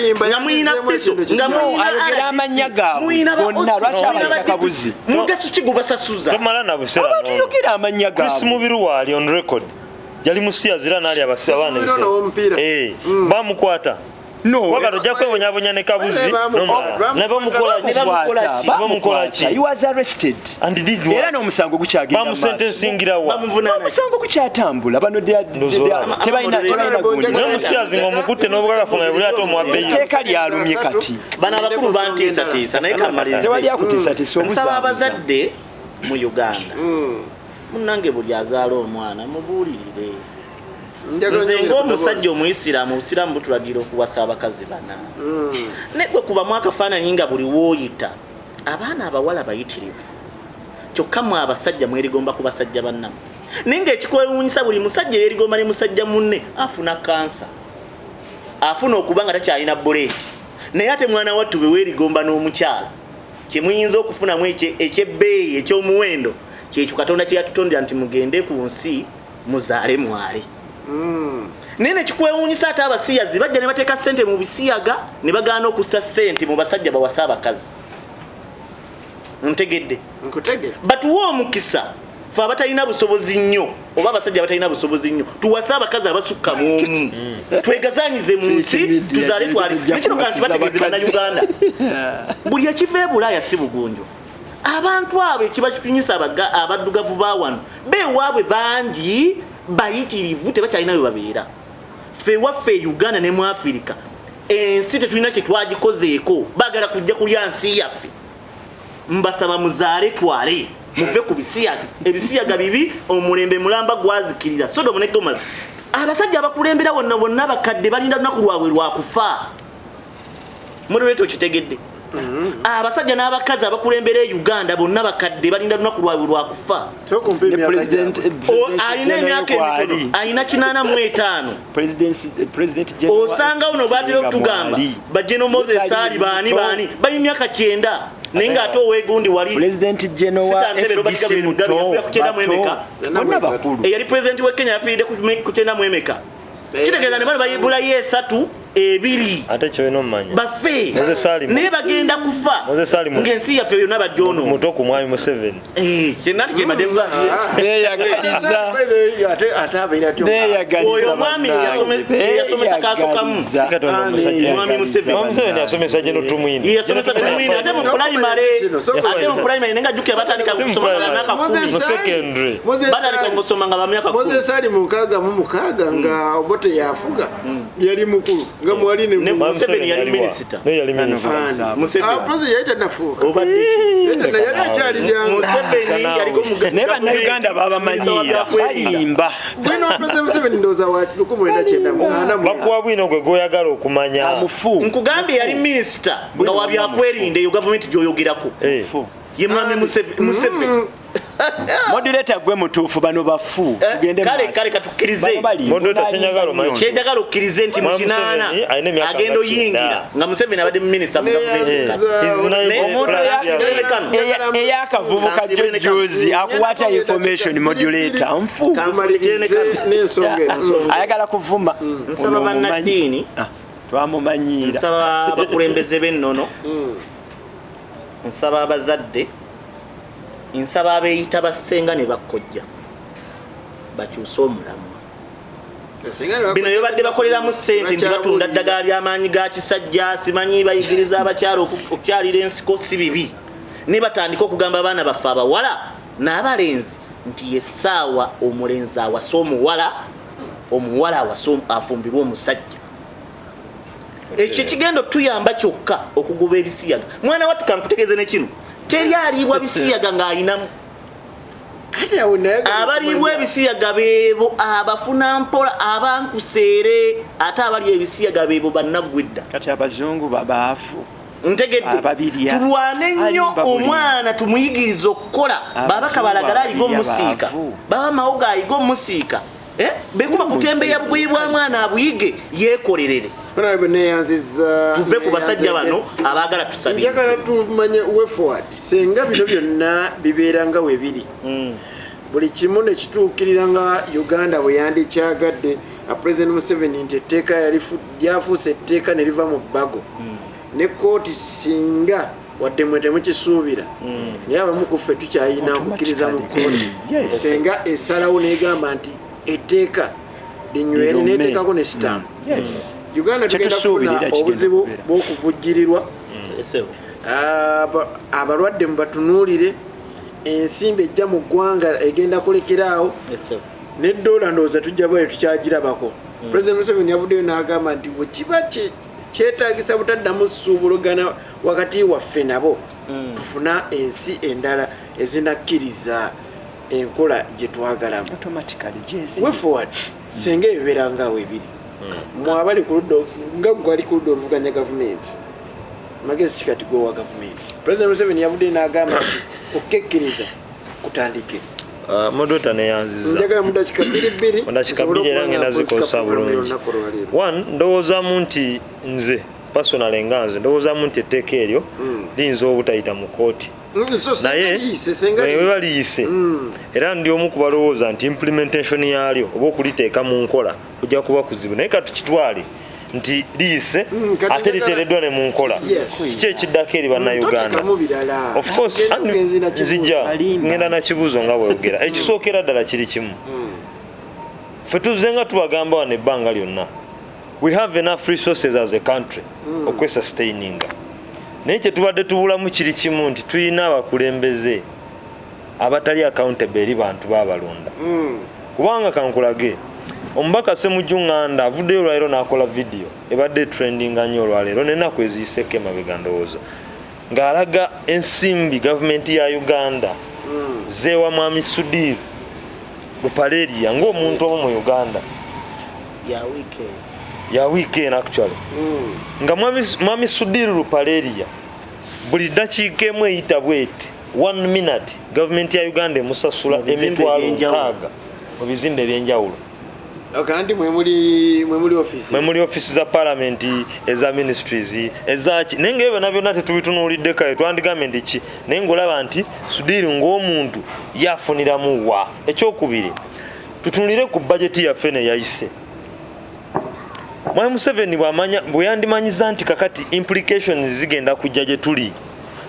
amanya gaabwe bonna lwaki abaleka Kabuzi mugaso kigubasasuza tomala na buseera abantu yogera amanya gaabwe Chris Mubiru ali on record yali musiyazira nali abasabane bamukwata wakati ojja kwebonyabonya ne Kabuzi he was arrested era n'omusango gukyagenda omusango gukyatambula bano tebalinaomusiyazi ng'omukutte n'obugagafuna buli ate omuwabbeyo etteeka lyalumye kati bano abakulu bantiisatiisa naye kamalirize tewali akutiisatiisa nsaba abazadde mu Uganda munnange buli azaala omwana mubuulirire nze ng'omusajja omuyisiraamu obusiraamu butulagira okuwasa abakazi bana ne gwe kuba mwakafaananyi nga buli wooyita abaana abawala bayitirivu kyokka mwe abasajja mwerigomba ku basajja bannamu naye ng'ekikwewuunyisa buli musajja yeerigomba ne musajja munne afuna kansa afuna okuba nga takyalina buleeki naye ate mwana wattu bwe weerigomba n'omukyala kyemuyinza okufunamu ekyebbeeyi ekyomuwendo kyekyo katonda kye yatutondera nti mugende ku nsi muzaale mwale naye nekikwewuunyisa ate abasiyazi bajja ne bateeka ssente mu bisiyaga ne bagaana okussa ssente mu basajja bawasa abakazi ntegedde batuwa omukisa fe abatalina busobozi nnyo oba abasajja abatalina busobozi nnyo tuwase abakazi abasukka mu omu twegazaanyize mu nsi tuzaale twale nekino kanti bategeeze bannayuganda buli ekiva e bulaaya si bugunjufu abantu abo ekibakitunyisa abaddugavu ba wano beewaabwe bangi bayitirivu tebakyalina bwe babeera ffe waffe Uganda ne mu Afirika ensi tetulina kye twagikozeeko baagala kujja kulya nsi yaffe mbasaba muzaale twale muve ku bisiyaga ebisiyaga bibi omulembe mulamba gwazikiriza Sodomu ne Gomora abasajja abakulembera bonna bakadde balinda lunaku lwabwe lwakufa muleeto kitegedde abasajja n'abakazi abakulembera e Uganda bonna bakadde balinda lunaku lwabwe lwakufa alina emyaka emitono alina 85 osanga uno batera okutugamba bajeno Moses ali baani bali myaka 9 naye ng'ate oweegundi wali President General FDC Muto eyali president we Kenya yafiiridde ku 9 kitegeeza ne bano bayibulayo 3 2 ate kyoyina omumanya baffe naye bagenda kufa ng'ensi yaffe yonna bajoono muto ku mwami Museveni kyenati kyemadde oyo omwami yasomesa kaasokamu mwami Museveni yasomesa Jeno Tumwini yasomesa Tumwini ate mu primary nenga jjuke batandika kusoma nga myaka 10 batandika kusoma nga myaka 10 Moses ali mu 6 nga obote yafuga yali mukulu nga mwali ne Museveni yali minister Museveni president yaita nafuka obadde na yali akyali jangu Museveni yali ko muganda ne bannayuganda babamanyira bayimba bwino president Museveni ndoza wa 1998 bakuwa bwino gwe goyagala okumanya amufu nkugambye yali minister nga wabyakwerinda eyo government gyoyogerako ye mwami Museveni moderator gwe mutuufu bano bafu tugende kale katukirize moderator chenyagala omanyi kyejagala okkirize nti mu 8 agenda oyingira nga Museveni abadde minister mu government eyakavubuka jojozi akuwata information moderator nfu ayagala kuvuma nsaba bannaddiini twamumanyira nsaba abakulembeze b'ennono nsaba abazadde nsaba abeeyita bassenga ne bakkojja bakyuse omulamwa bino bye badde bakoleramu ssente nti batunda ddagala ly'amaanyi ga kisajja simanyi bayigiriza abakyala okukyalira ensiko si bibi ne batandika okugamba abaana baffe abawala n'abalenzi nti yessaawa omulenzi awasa omuwala afumbirwa omusajja ekyo kigenda tuyamba kyokka okugoba ebisiyaga mwana wattu kankutegeeze ne kino teri aliibwa bisiyaga ng'alinamu abaliibwa ebisiyaga beebo abafuna mpola abankuseere ate abali ebisiyaga beebo bannaggwedda kati abazungu babaafu ntegedde tulwane nnyo omwana tumuyigiriza okukola babaka balagala ayiga omusiika baba mawoga ayiga omusiika bekuba kutembeya bugwi bwa mwana abuyige yeekolerere tuve ku basajja bano abaagala tusabirize njagala tumanye way forward senga bino byonna bibeera nga we biri buli kimu ne kituukirira nga Uganda bwe yandikyagadde President Museveni nti etteeka lyafuuse etteeka ne liva mu bbago ne kooti singa wadde mwe temukisuubira naye abamu ku ffe tukyayina okukkiriza mu kooti senga esalawo n'egamba nti etteeka linywere n'eteekako ne sitampu Uganda tugenda kufuna obuzibu bw'okuvujjirirwa abalwadde mubatunuulire ensimbi ejja mu ggwanga egenda kulekeraawo n'eddoola ndowooza tujja bwale tukyagirabako President Museveni yavuddeyo n'agamba nti bwe kiba kyetaagisa butaddamu ssuubulugana wakati waffe nabo tufuna ensi endala ezinakkiriza enkola gye twagalamu automatically forward senga ebibeera ngaawo ebiri mwabali ku ludda nga gwali ku ludda oluvuganya gavumenti magezi kikati gowa gavumenti President Museveni yavudde n'agamba nti okkekkiriza kutandike modota neyanziza njagala mudakika bbiri era ngenda zikosa bulungi one ndowoozamu nti nze personal nganze ndowoozamu nti etteeka eryo liyinza obutayita mu kooti naye wewe liyise era ndi omu kubalowooza nti implementation yaalyo oba okuliteeka mu nkola kujja kuba kuzibu naye katukitwale nti liyise ate liteereddwa ne mu nkola kiki ekiddako eri bannayuganda of course nzija ngenda na kibuuzo nga bweyogera ekisookera ddala kiri kimu ffe tuzze nga tubagamba wano ebbanga lyonna we have enough resources as a country okwesustaininga naye kyetubadde tubulamu kiri kimu nti tulina abakulembeze abatali accountable eri bantu babalonda kubanga kankulage omubaka Ssemujjunganda avuddeyo olwaleero n'akola video ebadde trendinga nnyo olwaleero n'ennaku eziyiseko emabega ndowooza ng'alaga ensimbi gavumenti ya Uganda zeewa mwami Sudir Lupaleria ng'omuntu omu mu Uganda ya weekend actually nga mwami Sudir Lupaleria buli dakiika emu eyita bweti 1 minute gavumenti ya Uganda emusasula emitwalo 6 mu bizimbe ebyenjawulo kandi mwemuli office za parliament eza ministries ezaki nenge ebyo nabyo tetubitunuulidde kayo twandigambe ndi ki naye ngolaba nti Sudir ng'omuntu yafuniramu wa ekyokubiri tutunulire ku budget yaffe ne yayise Mwami Museveni bwe yandimanyiza nti kakati implications zigenda kujja gye tuli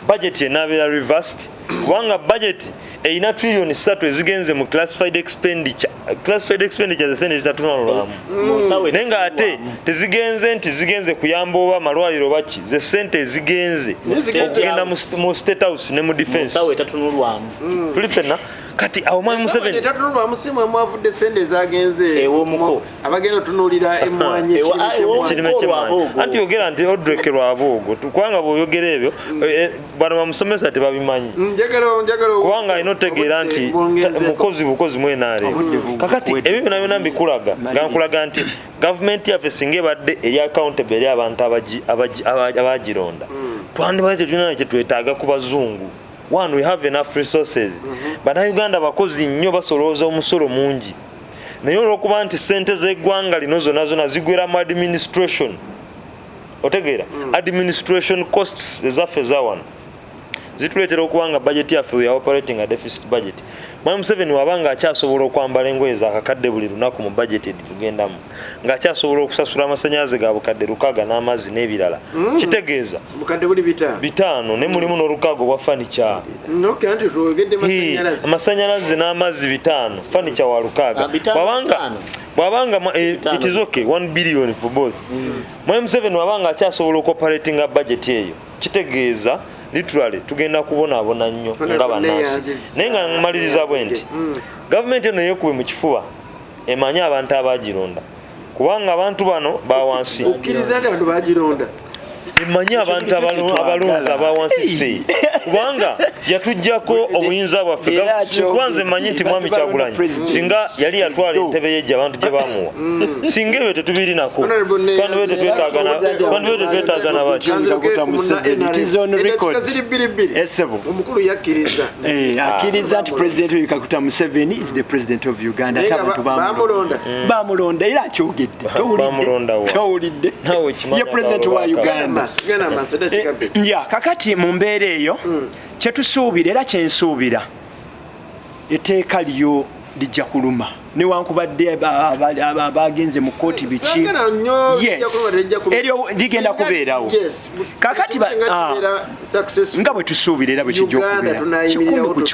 budget enabeera reversed kubanga budget eyina trillion 3 ezigenze mu classified expenditure zesente zitatunalulamu naye nga ate zigenze kuyamba oba amalwaliro baki ze sente ezigenze okugenda mu state house ne mu defense tuli fenna kati awo Mwami Museveni tatunulwamu si mwe mwavudde sente ezagenze abagenda otunuulira emmwanyi kirime kyemwanyi anti yogera nti odrekerwa aboogo kubanga bw'oyogera ebyo bano bamusomesa tebabimanyi kubanga alina otegeera nti bukozi mwenaale kakati ebyo byonna byonna mbikulaga nga nkulaga nti gavumenti yaffe singa ebadde eri accountable eri abantu abagironda twandibadde tetulina nakye twetaaga ku bazungu one we have enough resources bannayuganda bakozi nnyo basolooza omusolo mungi naye olw'okuba nti sente z'eggwanga lino zonna zigwera mu administration otegeera administration costs ezaffe ezawano zituleetera okuba nga budget yaffe we are operating a deficit budget Mwami Museveni wabanga akyasobola okwambala engoye zakakadde buli lunaku mu budget tugendamu ng'akyasobola okusasula amasannyalaze ga bukadde 6 n'amazzi n'ebirala kitegeeza bukadde buli 5 ne mulimu n'olukaago bwa furniture amasannyalaze n'amazzi 5 furniture wa 6 bwabanga it is okay 1 billion for both Mwami Museveni wabanga akyasobola okoperating a budget eyo kitegeeza literally tugenda kubonaabona nnyo nga bannansi naye nga mmaliriza bwe nti gavumenti eno yeekube mu kifuba emanyi abantu abagironda kubanga abantu bano bawansi okkiriza nti abantu bagironda emanyi abantu abalonzi abawansi ffe kubanga yatuggyako obuyinza bwaffe kubanze mmanyi nti Mwami Kyagulanyi singa yali yatwala entebe yejja abantu gye bamuwa singa ebyo tetubirinako twandibe tetwetaagana baki omukulu yakkiriza akkiriza nti president oyo Kaguta Museveni is the president of Uganda ate abantu bamulonda era akyogedde towulidde ye president wa Uganda kakati mu mbeera eyo kyetusuubira era kyensuubira etteeka lyo lijja kuluma newankubadde abagenze mu kooti biki eryo ligenda kubeerawo kakati nga bwe tusuubira era bwe kijja okubeera 100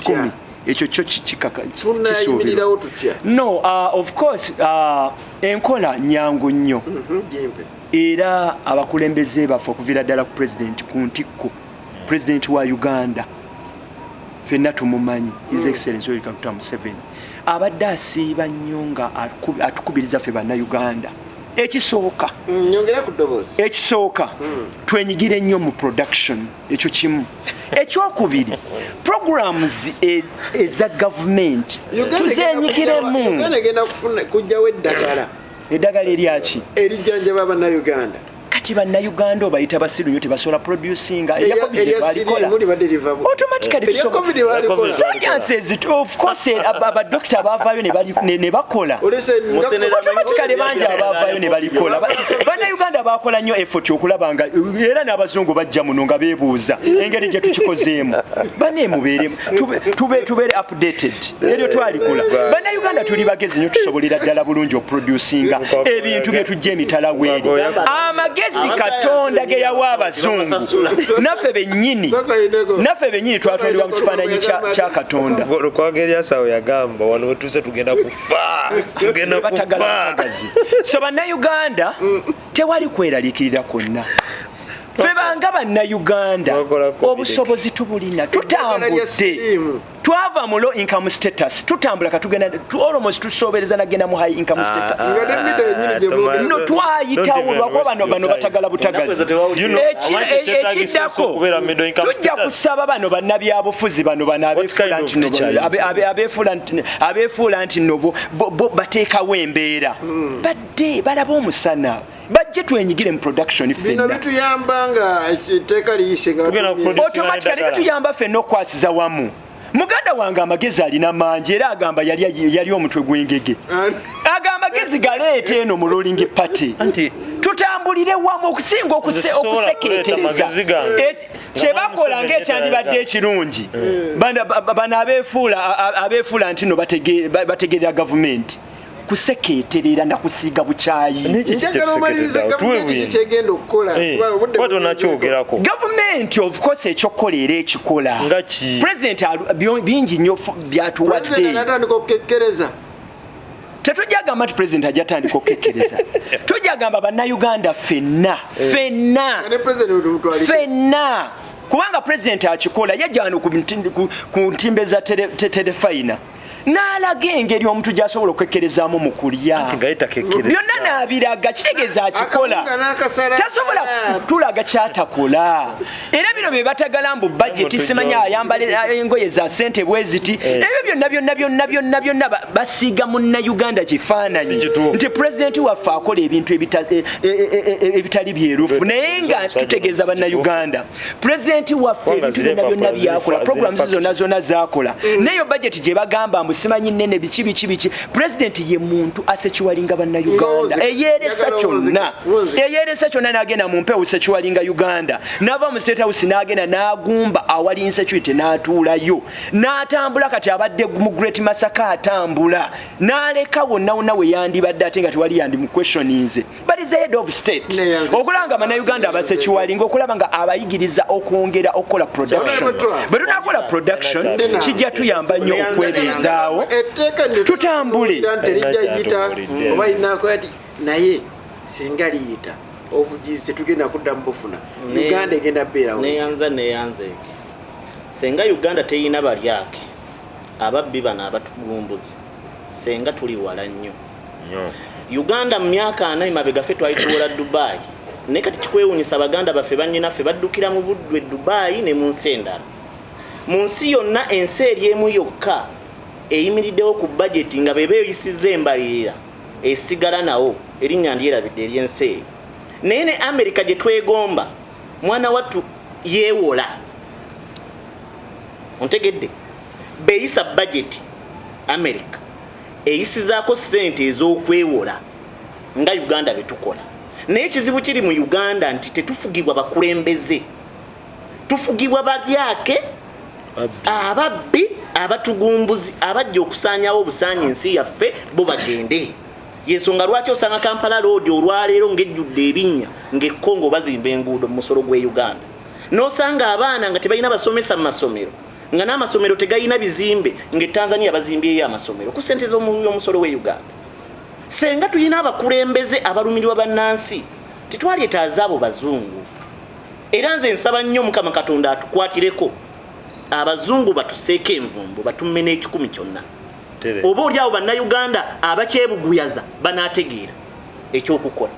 ku 100 ekyo kyo kisuubira no of course enkola nyangu nnyo era abakulembeze baffe okuviira ddala ku president ku ntikko president wa Uganda fenna tumumanyi his excellency Kaguta Museveni abadde asiiba nnyo nga atukubiriza ffe bannayuganda ekisooka nyongera ku ddoboozi ekisooka twenyigire nnyo mu production ekyo kimu ekyokubiri programs eza gavumenti tuzenyigiremu Uganda egenda kujjawo eddagala eryaki erijjanjaba bannayuganda kati bannayuganda obayita basiru nyo tebasobola producinga of course abadokita baavaayo ne bakola automatically bangi abaavaayo ne balikola bannayuganda bakola nnyo effort okulaba nga era n'abazungu bajja muno nga beebuuza engeri gye tukikozeemu baneemubeeremu tubeere updated eryo twalikola bannayuganda tuli bagezi nnyo tusobolera ddala bulungi okuproducinga ebintu bye tujja emitala weeri amagezi Katonda ge yawa abazungu naffe bennyini twatwalibwa mu kifaananyi kya Katonda Lukwageria sawo yagamba wano wetuze tugenda kufa batagazi so bannayuganda tewali kweraliikirira kwonna ffe banga bannayuganda obusobozi tubulina tutambudde twava mu low income status tutambula katugenda almost tusobereza nagenda mu high income status no twayitawo lwakuba bano batagala butagazi ekiddako tujja kusaba bano bannabyabufuzi bano abeefuula nti no bateekawo embeera badde balaba omusana bajje twenyigire mu production bino bituyambanga ekiteeka liyise nga automatically bituyamba ffenna okwasiza wamu muganda wange amagezi alina mangi era agamba yali omutwe gw'engege agamba amagezi galeeta eno mu ruling party tutambulire wamu okusinga okusekeetereza kyebakola ng'ekyandibadde ekirungi bano abeefuula nti no bategeerera gavumenti kusekeeterera na kusiiga bukyayi njagala omaliriza gavumenti kyegenda okukola nakyogerako gavumenti of course ekyokukola era ekikola president bingi nnyo byatuwadde tetujja gamba nti president ajja tandika okukekkereza tujja gamba bannayuganda ffenna kubanga president akikola yajja wano ku ntimbe za telefayina n'alaga engeri omuntu gy'asobola okukekkerezaamu mu kulya byonna n'abiraga kitegeeza akikola tasobola kutulaga kyatakola era bino bye batagala mbu bajeti simanya ayambala engoye za ssente bweziti ebyo byonna basiiga munnayuganda kifaananyi nti pulezidenti waffe akola ebintu ebitali byerufu naye nga tutegeeza bannayuganda pulezidenti waffe ebintu byonna byakola programs zonna zaakola naye bajeti gye bagamba simanyi nene biki president ye muntu asekiwalinga bannayuganda eyeresa kyonna n'agenda mu mpewo sekiwalinga Uganda n'ava mu State House n'agenda n'agumba awali insecurity n'atuulayo n'atambula kati abadde mu Great Masaka atambula n'aleka wonna we yandibadde ate nga tewali yandi mu questioninze but is the head of state okulanga bannayuganda abasekiwalinga okulaba nga abayigiriza okwongera okukola production bwe tunakola production kijja tuyamba nnyo okwebeezaawo tutambule telijjayita oba inakwati naye singa liyita obugize tugenda kuddamu bufuna Uganda egenda beerawo neyanze senga Uganda teyina balyake ababbi bano abatugumbuzi senga tuli wala nnyo Uganda mu myaka 4 mabega ffe twayituula Dubai ne kati kikwewunyisa abaganda baffe bannyinaffe baddukira mu budwe Dubai ne mu nsi endala mu nsi yonna ensi eri emu yokka eyimiriddewo ku budget nga bebe eyisize embalirira esigala nawo erinnya ndyerabidde eryensi eyo naye ne America gye twegomba mwana wattu yeewola ontegedde beyisa budget America eyisizaako ssente ez'okwewola nga Uganda betukola naye ekizibu kiri mu Uganda nti tetufugibwa bakulembeze tufugibwa balyake ababbi abatugumbuzi abajja okusaanyawo obusaanyi ensi yaffe bo bagende yensonga lwaki osanga Kampala road olwaleero ng'ejjudde ebinnya ng'ekkongo bazimba enguudo mu musolo gw'e Uganda n'osanga abaana nga tebalina basomesa mu masomero nga n'amasomero tegayina bizimbe ng'e bazimbyeyo amasomero ku ssente z'omusolo w'e Uganda senga tulina abakulembeze abalumirwa bannansi tetwaleetaaza abo bazungu era nze nsaba nnyo Mukama Katonda atukwatireko abazungu batuseeke envumbo batumme n'ekikumi kyonna oba oli abo bannayuganda abakyebuguyaza banaategeera ekyokukola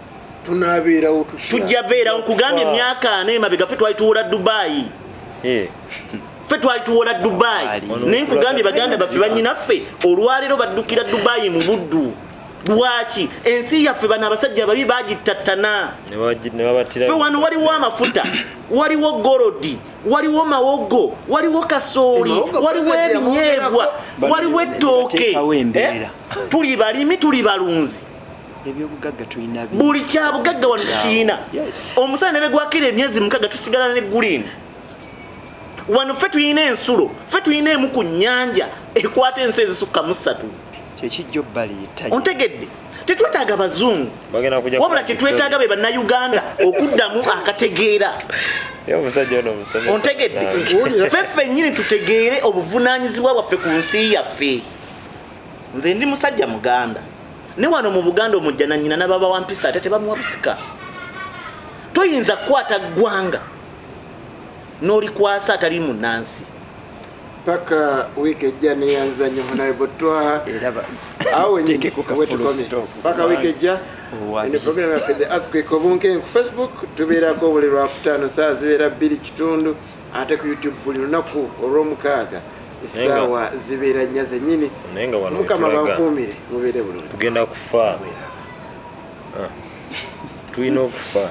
tunabeerawo tujja beerawo nkugambye emyaka 4 emabega ffe twali tuwola Dubai ffe twali tuwola Dubai naye nkugambye baganda baffe bannyinaffe olwaleero baddukira Dubai mu buddu lwaki ensi yaffe bano abasajja babi bagittattana ffe wano waliwo amafuta waliwo golodi waliwo mawogo waliwo kasooli waliwo ebinyeebwa waliwo ettooke tuli balimi tuli balunzi buli kyabugagga wano tukiyina omusana ne begwakira emyezi 6 tusigala ne gulimu wano ffe tuyina ensulo ffe tuyina emu ku nnyanja ekwata ensi ezisukka 3 kyekijjo bali ontegedde tetwetaaga bazungu wabula kyetwetaaga be bannayuganda okuddamu akategeera ontegedde ffe nnyini tutegeere obuvunaanyizibwa bwaffe ku nsi yaffe nze ndi musajja muganda ne wano mu Buganda omujja na nnyina n'ababa wampisa ate tebamuwa busika toyinza kukwata ggwanga n'olikwasa atali munnansi paka wiki ejja neyanzanyo honorable Twaha awe paka wiki ejja ene program yaffe the earthquake obunkenke ku Facebook tubeerako buli lwakutaano saa zibeera 2:00 ate ku YouTube buli lunaku olw'omukaaga essaawa zibeera 4 zennyini mukama bankuumire mubeere bulungi tugenda kufa tulina okufa